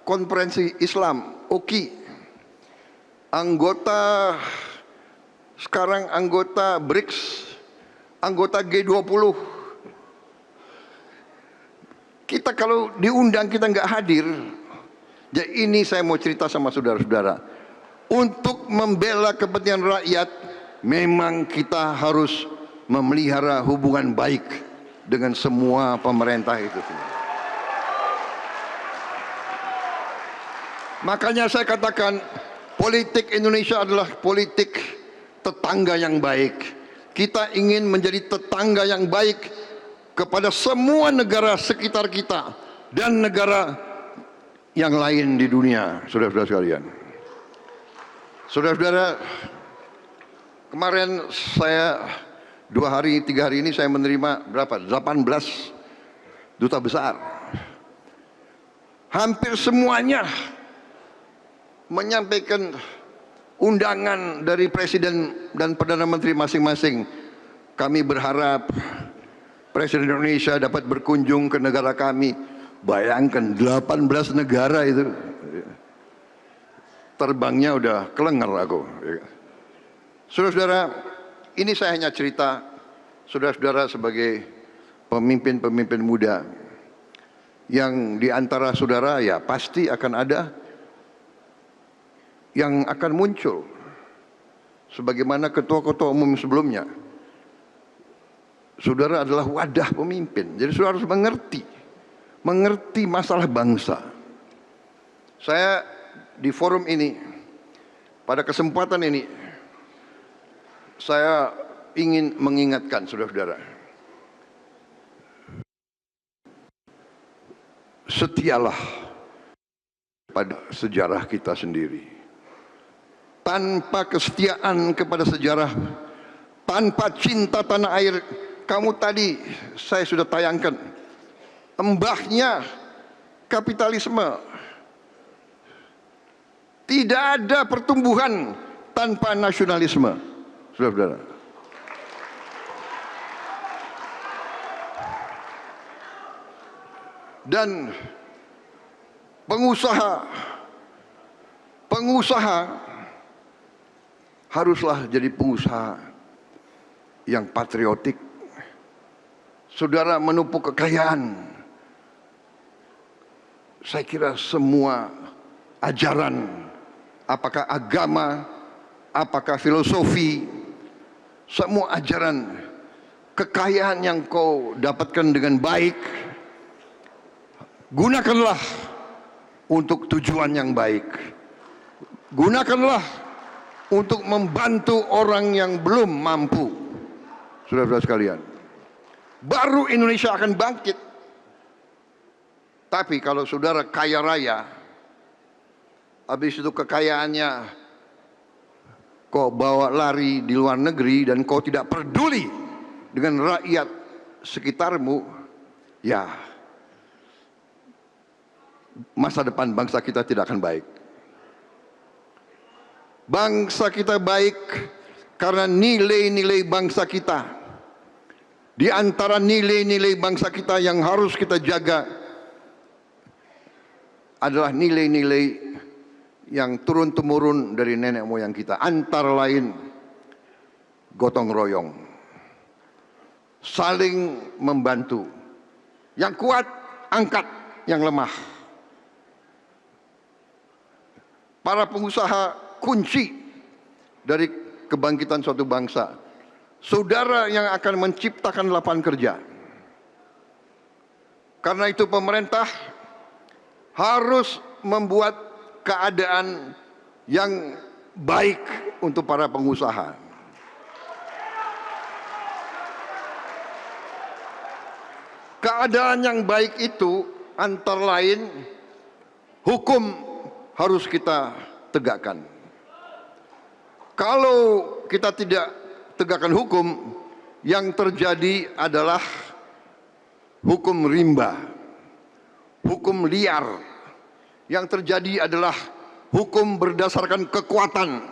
Speaker 8: Konferensi Islam, OKI, sekarang anggota BRICS, anggota G20. Kita kalau diundang kita nggak hadir. Jadi ini saya mau cerita sama saudara-saudara. Untuk membela kepentingan rakyat, memang kita harus memelihara hubungan baik dengan semua pemerintah itu. Makanya saya katakan politik Indonesia adalah politik tetangga yang baik. Kita ingin menjadi tetangga yang baik kepada semua negara sekitar kita dan negara yang lain di dunia, saudara-saudara sekalian. Saudara-saudara, kemarin saya 3 hari ini saya menerima berapa? 18 duta besar. Hampir semuanya menyampaikan undangan dari Presiden dan Perdana Menteri masing-masing. Kami berharap Presiden Indonesia dapat berkunjung ke negara kami. Bayangkan 18 negara itu. Terbangnya udah kelengar aku. Saudara-saudara, ini saya hanya cerita saudara-saudara sebagai pemimpin-pemimpin muda. Yang di antara saudara ya pasti akan ada yang akan muncul. Sebagaimana ketua-ketua umum sebelumnya. Saudara adalah wadah pemimpin. Jadi saudara harus mengerti masalah bangsa. Saya di forum ini, pada kesempatan ini, saya ingin mengingatkan saudara-saudara. Setialah pada sejarah kita sendiri. Tanpa kesetiaan kepada sejarah, tanpa cinta tanah air, kamu tadi saya sudah tayangkan embahnya kapitalisme. Tidak ada pertumbuhan tanpa nasionalisme, saudara-saudara. Dan pengusaha haruslah jadi pengusaha yang patriotik. Saudara menumpuk kekayaan. Saya kira semua ajaran, apakah agama apakah filosofi, semua ajaran, kekayaan yang kau dapatkan dengan baik, gunakanlah untuk tujuan yang baik. Gunakanlah untuk membantu orang yang belum mampu. Saudara-saudara sekalian, baru Indonesia akan bangkit. Tapi kalau saudara kaya raya, habis itu kekayaannya kau bawa lari di luar negeri dan kau tidak peduli dengan rakyat sekitarmu, ya masa depan bangsa kita tidak akan baik. Bangsa kita baik karena nilai-nilai bangsa kita. Di antara nilai-nilai bangsa kita yang harus kita jaga adalah nilai-nilai yang turun-temurun dari nenek moyang kita. Antara lain gotong royong, saling membantu. Yang kuat angkat yang lemah. Para pengusaha kunci dari kebangkitan suatu bangsa. Saudara yang akan menciptakan lapangan kerja. Karena itu pemerintah harus membuat keadaan yang baik untuk para pengusaha. Keadaan yang baik itu antara lain hukum harus kita tegakkan. Kalau kita tidak tegakkan hukum, yang terjadi adalah hukum rimba, hukum liar. Yang terjadi adalah hukum berdasarkan kekuatan.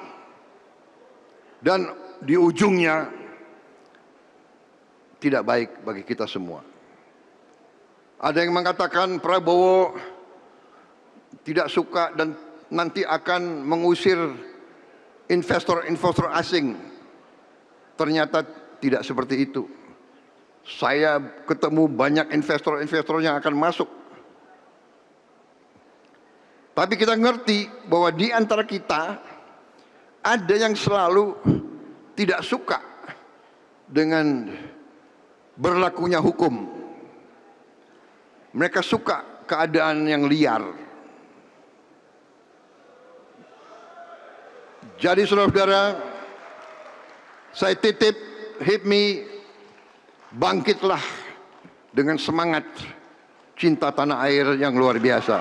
Speaker 8: Dan di ujungnya tidak baik bagi kita semua. Ada yang mengatakan Prabowo tidak suka dan nanti akan mengusir investor-investor asing. Ternyata tidak seperti itu. Saya ketemu banyak investor-investor yang akan masuk. Tapi kita ngerti bahwa di antara kita ada yang selalu tidak suka dengan berlakunya hukum. Mereka suka keadaan yang liar. Jadi saudara-saudara, saya titip HIPMI, bangkitlah dengan semangat cinta tanah air yang luar biasa.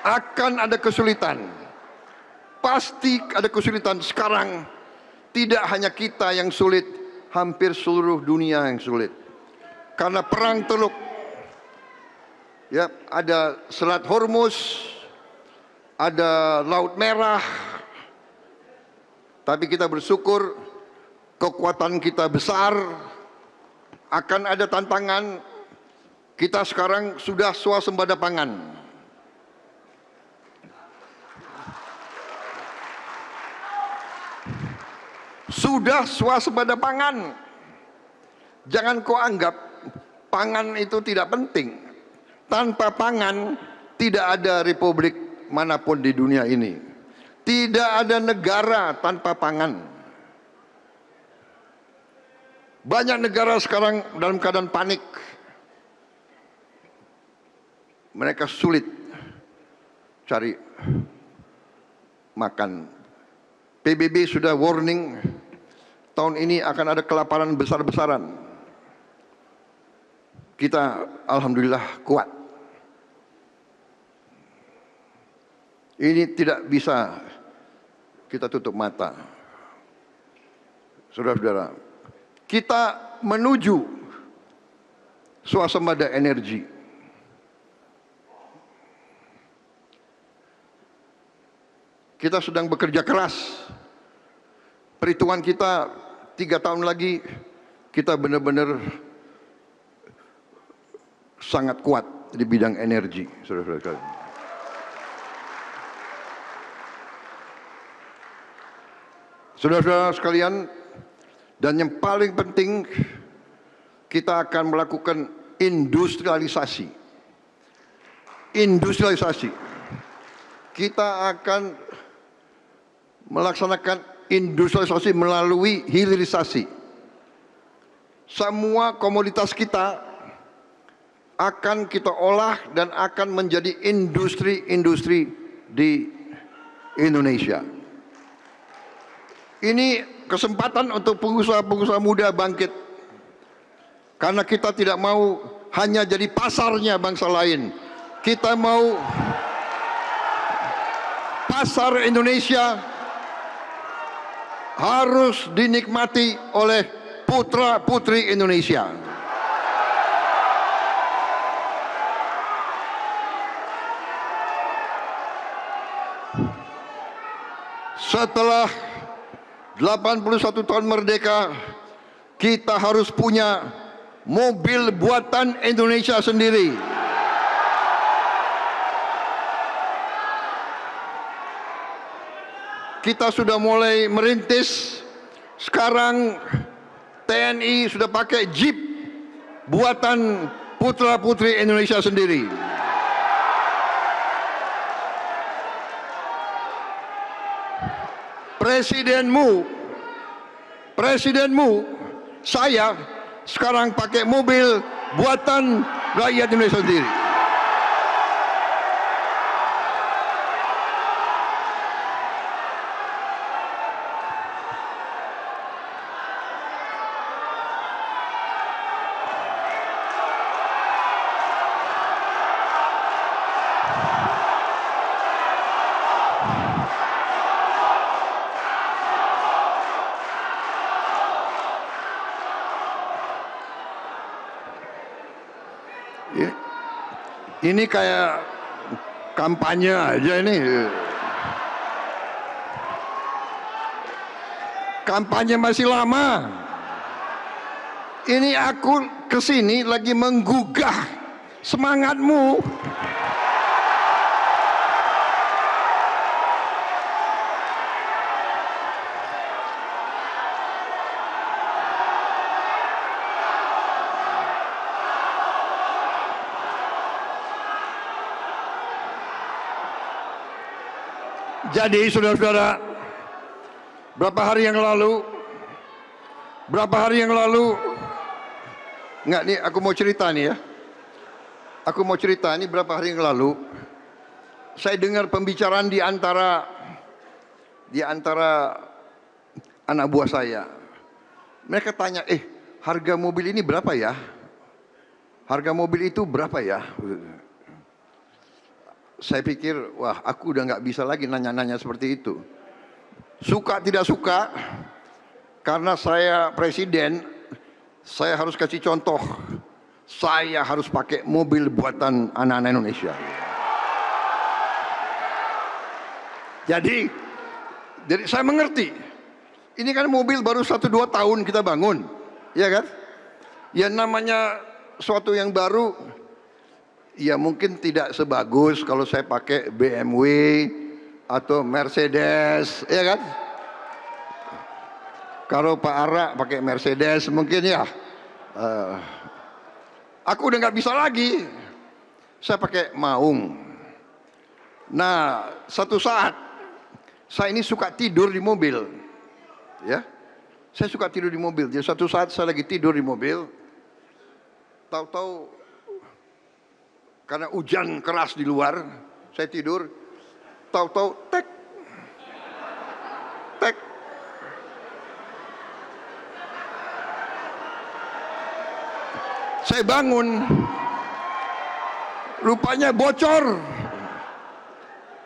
Speaker 8: Akan ada kesulitan, pasti ada kesulitan. Sekarang tidak hanya kita yang sulit, hampir seluruh dunia yang sulit. Karena perang Teluk, ya, ada Selat Hormuz, ada Laut Merah. Tapi kita bersyukur kekuatan kita besar. Akan ada tantangan. Kita sekarang sudah swasembada pangan. Sudah swasembada pangan. Jangan kau anggap pangan itu tidak penting. Tanpa pangan tidak ada republik manapun di dunia ini. Tidak ada negara tanpa pangan. Banyak negara sekarang dalam keadaan panik. Mereka sulit cari makan. PBB sudah warning, tahun ini akan ada kelaparan besar-besaran. Kita alhamdulillah kuat. Ini tidak bisa kita tutup mata. Saudara-saudara, kita menuju swasembada energi. Kita sedang bekerja keras. Perhitungan kita 3 tahun lagi kita benar-benar sangat kuat di bidang energi, saudara-saudara. Saudara-saudara sekalian, dan yang paling penting, kita akan melakukan industrialisasi. industrialisasi. Kita akan melaksanakan industrialisasi melalui hilirisasi. Semua komoditas kita akan kita olah dan akan menjadi industri-industri di Indonesia. Ini kesempatan untuk pengusaha-pengusaha muda bangkit. Karena kita tidak mau hanya jadi pasarnya bangsa lain. Kita mau pasar Indonesia harus dinikmati oleh putra-putri Indonesia. Setelah 81 tahun merdeka, kita harus punya mobil buatan Indonesia sendiri. Kita sudah mulai merintis. Sekarang TNI sudah pakai Jeep buatan putra-putri Indonesia sendiri. Presidenmu, saya sekarang pakai mobil buatan rakyat Indonesia sendiri. Ini kayak kampanye aja ini. Kampanye masih lama. Ini aku kesini lagi menggugah semangatmu. Jadi saudara-saudara, berapa hari yang lalu, enggak nih aku mau cerita nih ya. Aku mau cerita nih berapa hari yang lalu, saya dengar pembicaraan di antara anak buah saya. Mereka tanya, harga mobil ini berapa ya? Harga mobil itu berapa ya? Saya pikir, wah aku udah nggak bisa lagi nanya-nanya seperti itu. Suka tidak suka, karena saya presiden, saya harus kasih contoh. Saya harus pakai mobil buatan anak-anak Indonesia. Jadi saya mengerti. Ini kan mobil baru 1-2 tahun kita bangun, ya kan? Ya namanya suatu yang baru. Ya mungkin tidak sebagus kalau saya pakai BMW atau Mercedes, ya kan? Kalau Pak Ara pakai Mercedes mungkin ya. Aku udah nggak bisa lagi. Saya pakai Maung. Nah, satu saat saya ini suka tidur di mobil, ya. Saya suka tidur di mobil. Jadi satu saat saya lagi tidur di mobil, tahu-tahu karena hujan keras di luar, saya tidur, tahu-tahu tek. Saya bangun, rupanya bocor.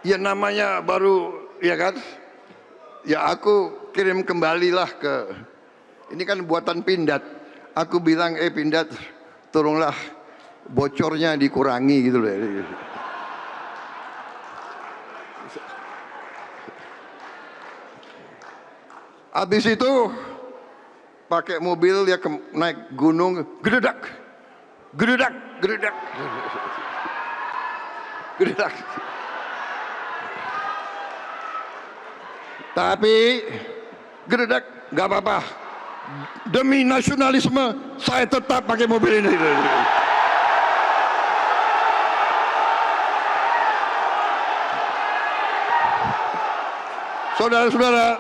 Speaker 8: Ya namanya baru, ya kan? Ya aku kirim kembalilah ke, ini kan buatan Pindad. Aku bilang, Pindad, tolonglah bocornya dikurangi gitu loh. Habis itu pakai mobil ya naik gunung, geredak. Tapi geredak nggak apa-apa. Demi nasionalisme saya tetap pakai mobil ini. Saudara-saudara,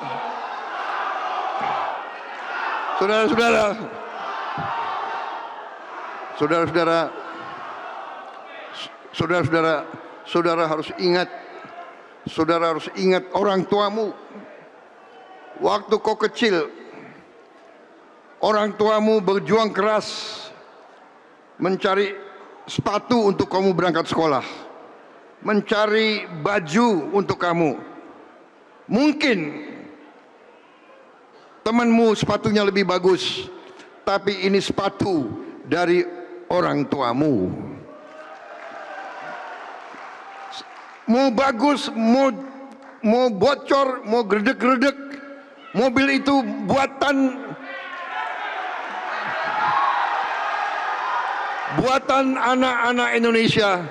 Speaker 8: saudara harus ingat orang tuamu. Waktu kau kecil, orang tuamu berjuang keras mencari sepatu untuk kamu berangkat sekolah, mencari baju untuk kamu. Mungkin temanmu sepatunya lebih bagus, tapi ini sepatu dari orang tuamu. Mau bagus, mau bocor, mau gredek-gredek, mobil itu buatan anak-anak Indonesia,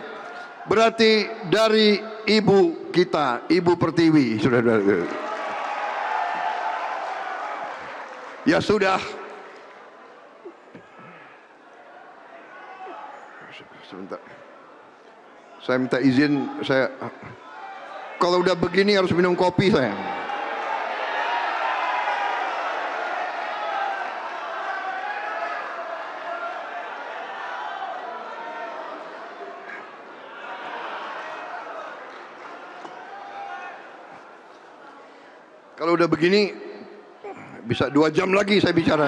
Speaker 8: berarti dari ibu kita, Ibu Pertiwi, saudara-saudara. Ya sudah, sebentar, saya minta izin, saya kalau udah begini harus minum kopi saya. Kalau udah begini bisa 2 jam lagi saya bicara.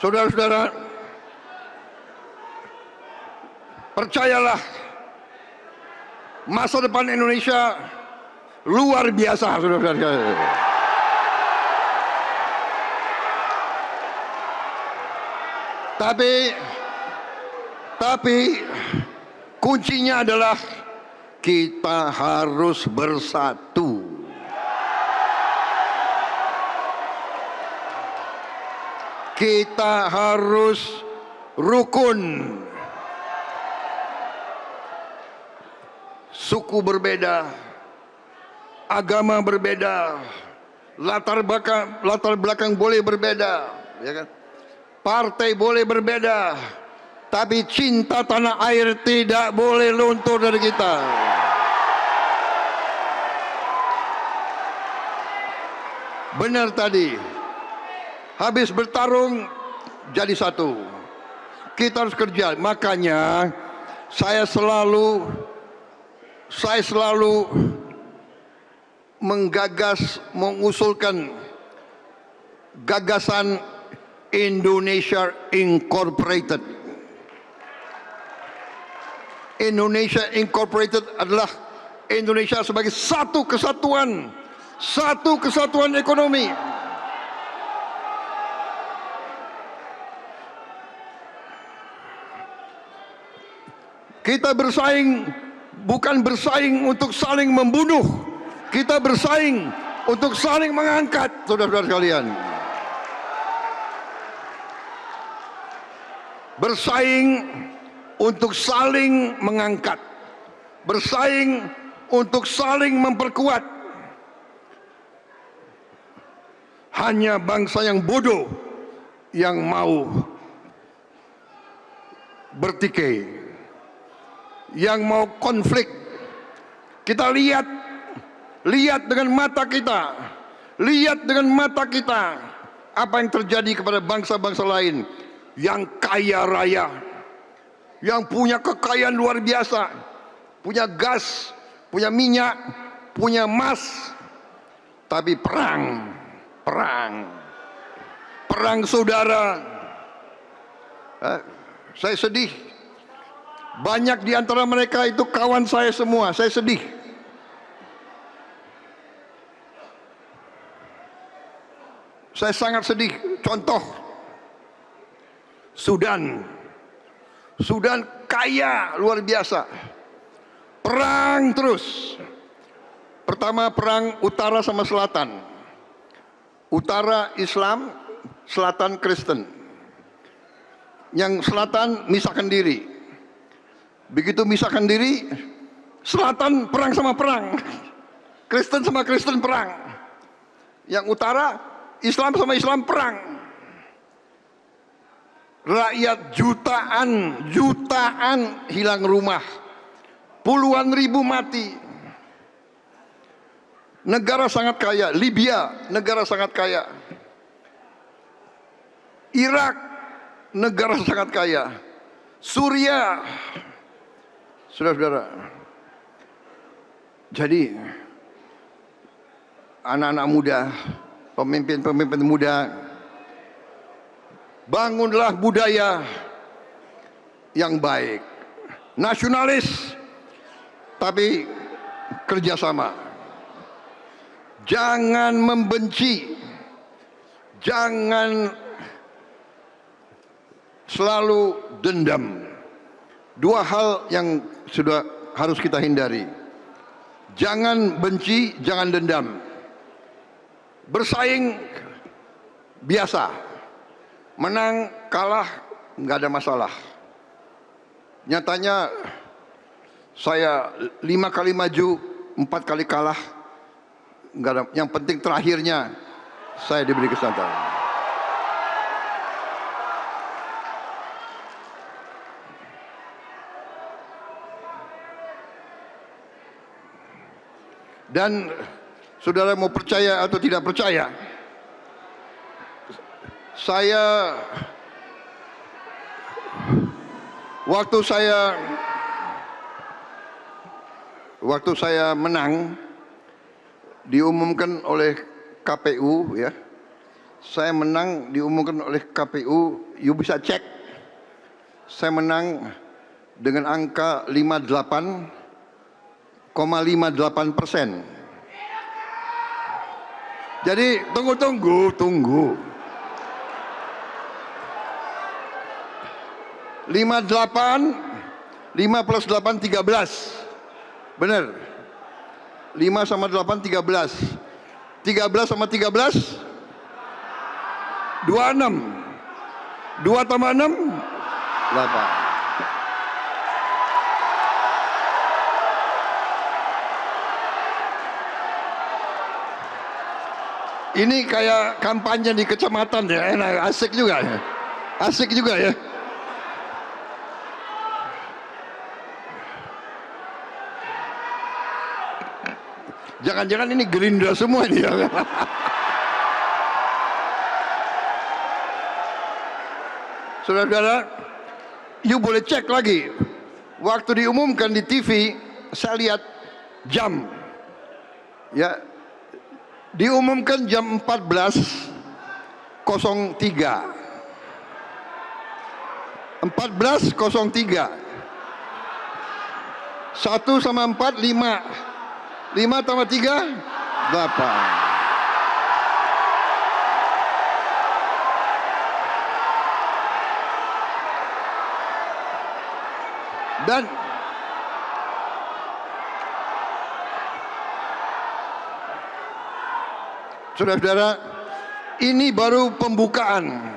Speaker 8: Saudara-saudara, percayalah, masa depan Indonesia luar biasa, saudara-saudara. Tapi kuncinya adalah kita harus bersatu. Kita harus rukun. Suku berbeda, agama berbeda, latar belakang boleh berbeda, ya kan? Partai boleh berbeda, tapi cinta tanah air tidak boleh luntur dari kita. Benar tadi, habis bertarung jadi satu. Kita harus kerja. Makanya saya selalu menggagas, mengusulkan gagasan Indonesia Incorporated. Indonesia Incorporated adalah Indonesia sebagai satu kesatuan ekonomi. Kita bersaing bukan bersaing untuk saling membunuh, kita bersaing untuk saling mengangkat, saudara-saudara sekalian. Bersaing untuk saling mengangkat, bersaing untuk saling memperkuat. Hanya bangsa yang bodoh yang mau bertikai, yang mau konflik. Kita lihat dengan mata kita, lihat dengan mata kita apa yang terjadi kepada bangsa-bangsa lain yang kaya raya, yang punya kekayaan luar biasa, punya gas, punya minyak, punya emas, tapi perang saudara. Saya sedih. Banyak di antara mereka itu kawan saya semua. Saya sedih. Saya sangat sedih. Contoh, Sudan kaya luar biasa. Perang terus. Pertama perang utara sama selatan. Utara Islam, selatan Kristen. Yang selatan misahkan diri. Begitu misahkan diri, selatan perang sama perang. Kristen sama Kristen perang. Yang utara, Islam sama Islam perang. Rakyat jutaan hilang rumah. Puluhan ribu mati. Negara sangat kaya. Libya, negara sangat kaya. Irak, negara sangat kaya. Suriah, saudara-saudara. Jadi, anak-anak muda, pemimpin-pemimpin muda, bangunlah budaya yang baik. Nasionalis, tapi kerjasama. Jangan membenci, jangan selalu dendam. Dua hal yang sudah harus kita hindari. Jangan benci, jangan dendam. Bersaing biasa. Menang, kalah, nggak ada masalah. Nyatanya saya 5 kali maju, 4 kali kalah. Nggak ada. Yang penting terakhirnya saya diberi kesempatan. Dan saudara mau percaya atau tidak percaya, saya waktu saya menang diumumkan oleh KPU, ya. Saya menang diumumkan oleh KPU, you bisa cek. Saya menang dengan angka 58,58%. Jadi tunggu. 5 plus 8, 13. Benar. 5 sama 8, 13. 13 sama 13, 26. 2 tambah 6, 8. Ini kayak kampanye di kecamatan ya, enak, asik juga ya. Asik juga ya. Jangan-jangan ini Gerindra semua ini ya. Saudara-saudara, you boleh cek lagi. Waktu diumumkan di TV, saya lihat jam. Ya, diumumkan jam 14.03. 14.03. 1 sama 4, 5. 5 tambah 3, 8. Dan saudara-saudara, ini baru pembukaan.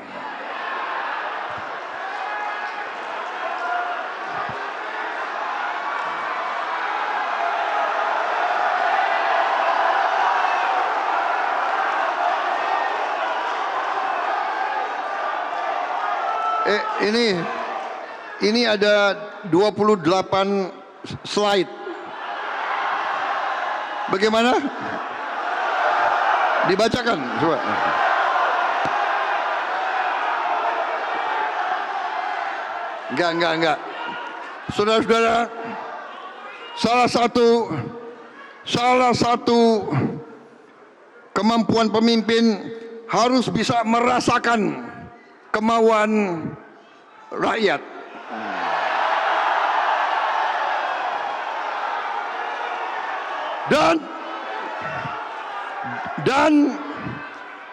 Speaker 8: Ini ada 28 slide. Bagaimana? Dibacakan coba. Enggak. Saudara-saudara, salah satu kemampuan pemimpin harus bisa merasakan kemauan rakyat. Dan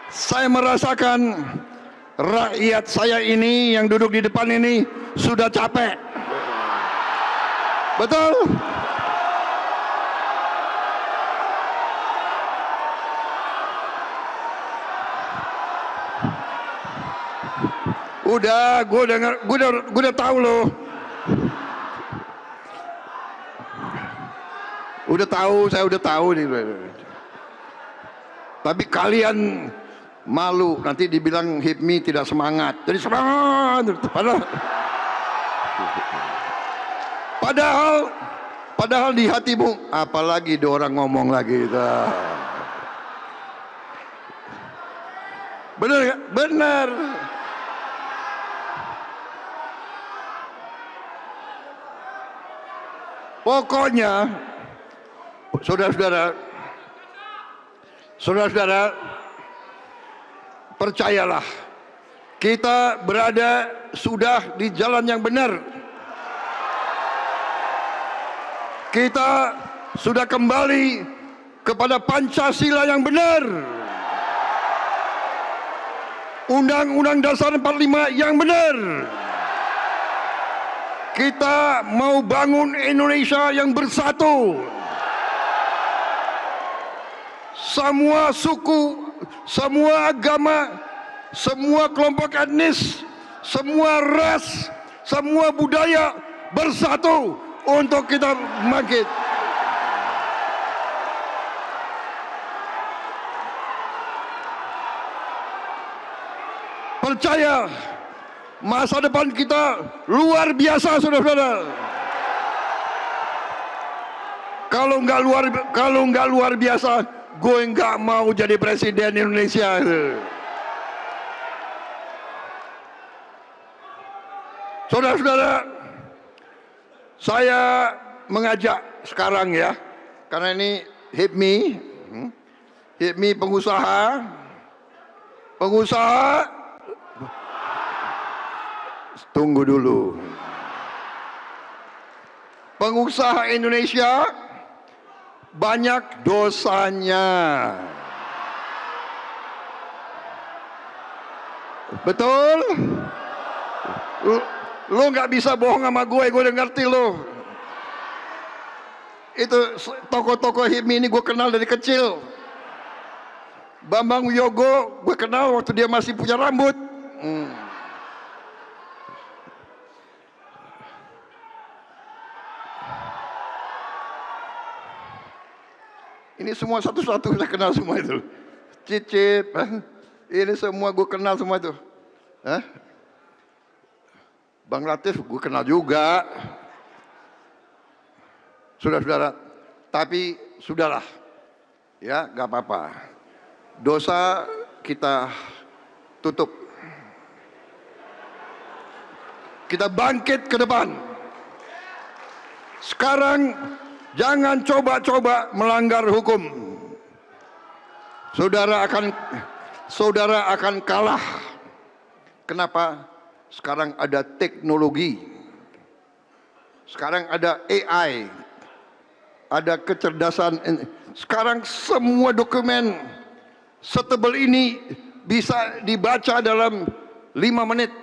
Speaker 8: saya merasakan rakyat saya ini yang duduk di depan ini sudah capek. Betul? Udah, gue udah tahu loh. Saya udah tahu nih. Tapi kalian malu, nanti dibilang HIPMI tidak semangat. Jadi semangat. Padahal di hatimu, apalagi ada orang ngomong lagi. Benar nggak? Benar. Pokoknya, saudara-saudara, percayalah, kita berada sudah di jalan yang benar. Kita sudah kembali kepada Pancasila yang benar. Undang-Undang Dasar 45 yang benar. Kita mau bangun Indonesia yang bersatu. Semua suku, semua agama, semua kelompok etnis, semua ras, semua budaya bersatu untuk kita bangkit. Percaya, masa depan kita luar biasa, saudara-saudara. Kalau nggak luar biasa, gue nggak mau jadi presiden Indonesia. Saudara-saudara, saya mengajak sekarang ya, karena ini HIPMI pengusaha. Tunggu dulu. Pengusaha Indonesia banyak dosanya. Betul? Lu nggak bisa bohong sama gue udah ngerti lo. Itu tokoh-tokoh HIPMI ini gue kenal dari kecil. Bambang Wiyogo gue kenal waktu dia masih punya rambut. Ini semua satu-satu saya kenal semua itu. Cicip, ini semua gue kenal semua itu. Bang Latif gue kenal juga. Saudara-saudara, tapi sudahlah. Ya, gak apa-apa. Dosa kita tutup. Kita bangkit ke depan. Sekarang jangan coba-coba melanggar hukum. Saudara akan kalah. Kenapa? Sekarang ada teknologi. Sekarang ada AI. Ada kecerdasan. Sekarang semua dokumen setebal ini bisa dibaca dalam 5 menit.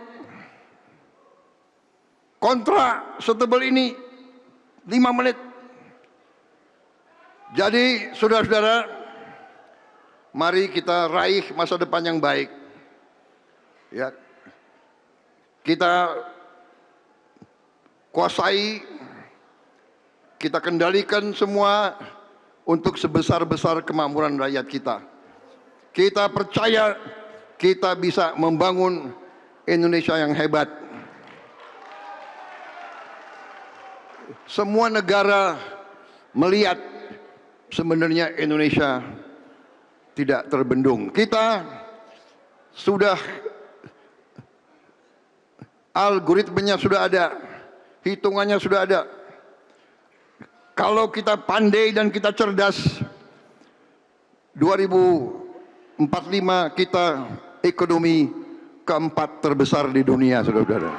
Speaker 8: Kontrak setebal ini 5 menit. Jadi saudara-saudara, mari kita raih masa depan yang baik. Ya, kita kuasai, kita kendalikan semua untuk sebesar-besar kemakmuran rakyat kita. Kita percaya kita bisa membangun Indonesia yang hebat. Semua negara melihat sebenarnya Indonesia tidak terbendung. Kita sudah, algoritmenya sudah ada, hitungannya sudah ada. Kalau kita pandai dan kita cerdas, 2045 kita ekonomi keempat terbesar di dunia, saudara-saudara.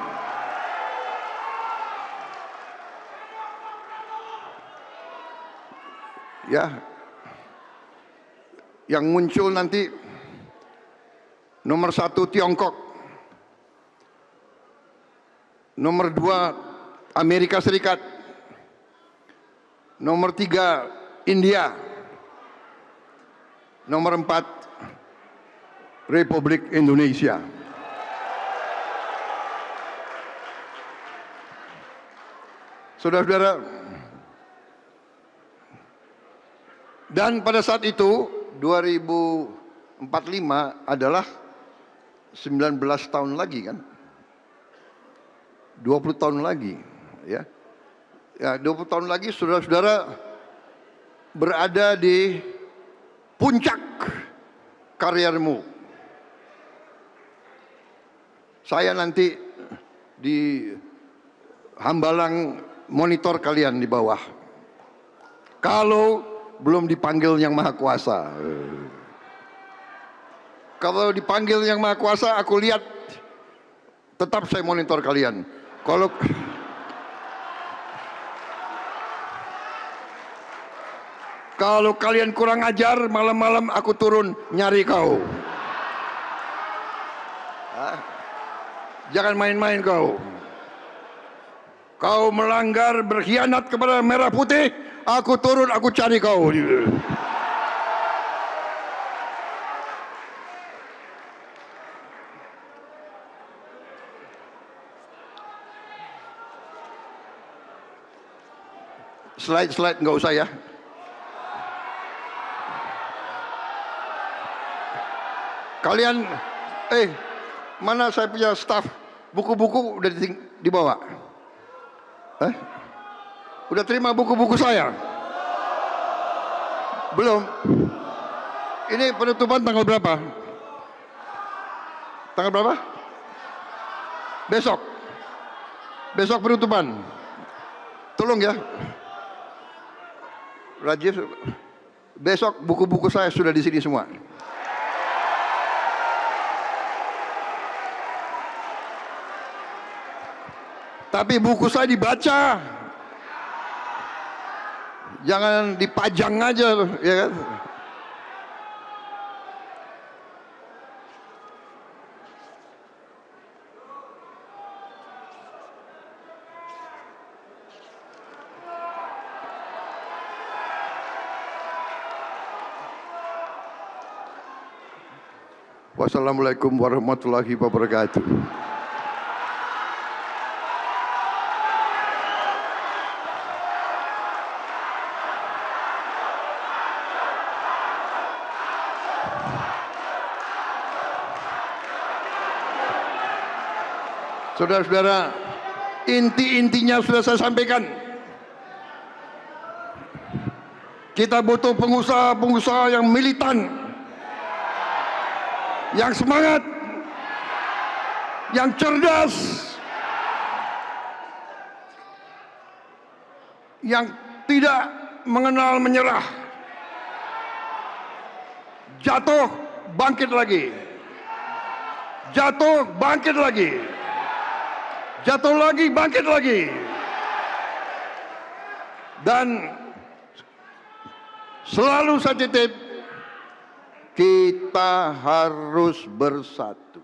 Speaker 8: Ya, yang muncul nanti nomor 1 Tiongkok, nomor 2 Amerika Serikat, nomor 3 India, nomor 4 Republik Indonesia. Saudara-saudara, dan pada saat itu 2045 adalah 19 tahun lagi kan? 20 tahun lagi, ya. Ya, 20 tahun lagi saudara-saudara berada di puncak karirmu. Saya nanti di hambalang monitor kalian di bawah. Kalau belum dipanggil yang Maha Kuasa. Kalau dipanggil yang Maha Kuasa, aku lihat tetap saya monitor kalian. Kalau kalian kurang ajar, malam-malam aku turun nyari kau. Jangan main-main kau. Kau melanggar, berkhianat kepada merah putih, aku turun, aku cari kau. Slide nggak usah ya. Kalian, mana saya punya staff? Buku-buku udah dibawa? Udah terima buku-buku saya? Belum. Ini penutupan tanggal berapa? Tanggal berapa? Besok. Besok penutupan. Tolong ya. Rajiv, besok buku-buku saya sudah di sini semua. Tapi buku saya dibaca. Jangan dipajang aja, ya kan? Wassalamualaikum warahmatullahi wabarakatuh. Saudara-saudara, inti-intinya sudah saya sampaikan. Kita butuh pengusaha-pengusaha yang militan, yang semangat, yang cerdas, yang tidak mengenal menyerah. Jatuh, bangkit lagi. Jatuh, bangkit lagi. Jatuh lagi, bangkit lagi. Dan selalu saya titip, kita harus bersatu.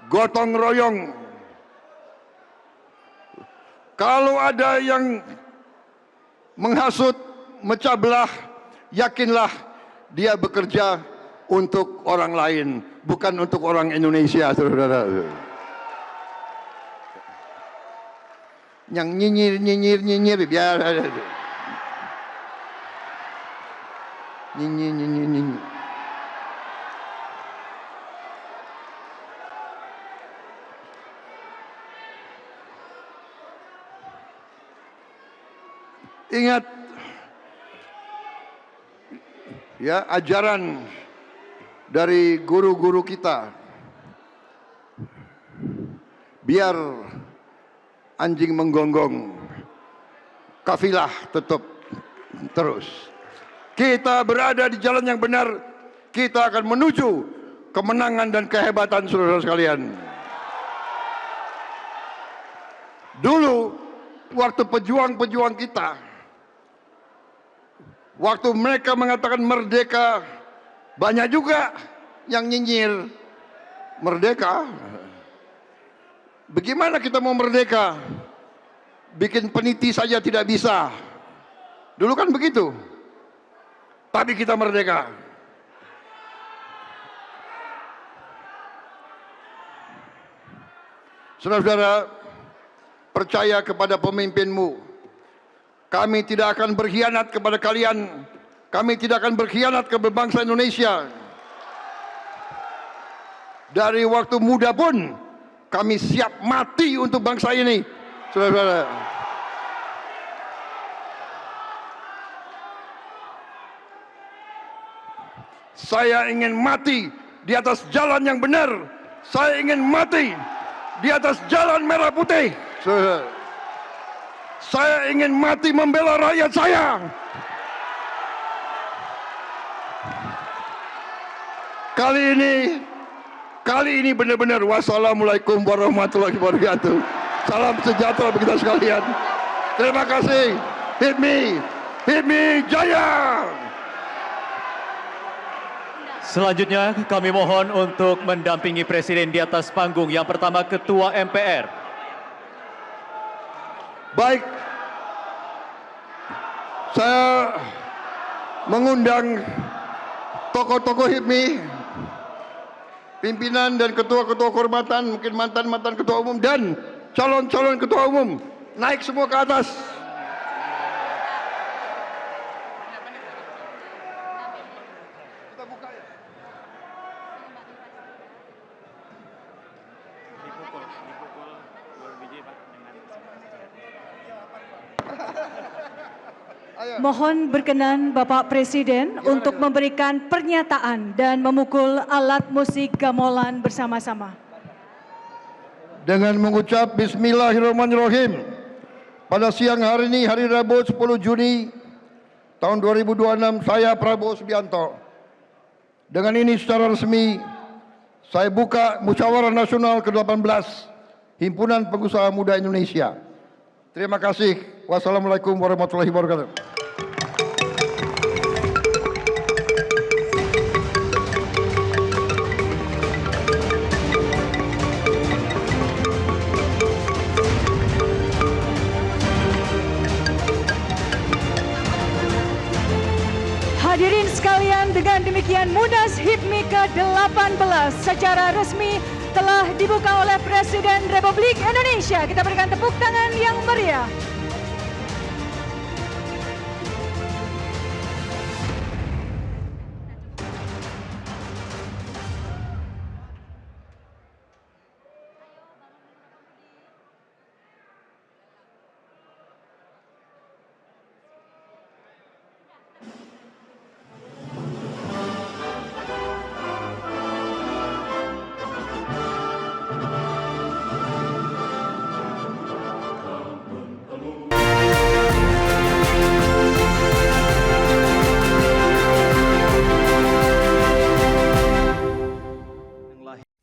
Speaker 8: Gotong royong. Kalau ada yang menghasut, mecah belah, yakinlah dia bekerja untuk orang lain, bukan untuk orang Indonesia, saudara. Yang nyinyir, biar nyinyir. Ingat, ya, ajaran dari guru-guru kita, biar anjing menggonggong, kafilah tetap terus. Kita berada di jalan yang benar, kita akan menuju kemenangan dan kehebatan, saudara sekalian. Dulu, waktu pejuang-pejuang kita, waktu mereka mengatakan merdeka, banyak juga yang nyinyir. Merdeka? Bagaimana kita mau merdeka? Bikin peniti saja tidak bisa. Dulu kan begitu. Tapi kita merdeka. Saudara-saudara, percaya kepada pemimpinmu. Kami tidak akan berkhianat kepada kalian. Kami tidak akan berkhianat kepada bangsa Indonesia. Dari waktu muda pun kami siap mati untuk bangsa ini. Saudara-saudara. Saya ingin mati di atas jalan yang benar. Saya ingin mati di atas jalan merah putih. Saya ingin mati membela rakyat saya. Kali ini benar-benar wassalamualaikum warahmatullahi wabarakatuh. Salam sejahtera bagi kita sekalian. Terima kasih. Hit me jaya.
Speaker 2: Selanjutnya kami mohon untuk mendampingi Presiden di atas panggung. Yang pertama Ketua MPR.
Speaker 8: Baik, saya mengundang tokoh-tokoh HIPMI, pimpinan dan ketua-ketua kehormatan, mungkin mantan-mantan ketua umum dan calon-calon ketua umum naik semua ke atas.
Speaker 4: Mohon berkenan Bapak Presiden untuk memberikan pernyataan dan memukul alat musik gamelan bersama-sama.
Speaker 8: Dengan mengucap Bismillahirrahmanirrahim. Pada siang hari ini, hari Rabu 10 Juni tahun 2026, saya Prabowo Subianto. Dengan ini secara resmi, saya buka Musyawarah Nasional ke-18 Himpunan Pengusaha Muda Indonesia. Terima kasih. Wassalamualaikum warahmatullahi wabarakatuh.
Speaker 4: Hadirin sekalian, dengan demikian Munas HIPMI ke-18 secara resmi telah dibuka oleh Presiden Republik Indonesia. Kita berikan tepuk tangan yang meriah.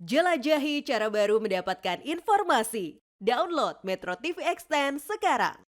Speaker 10: Jelajahi cara baru mendapatkan informasi. Download Metro TV Extend sekarang.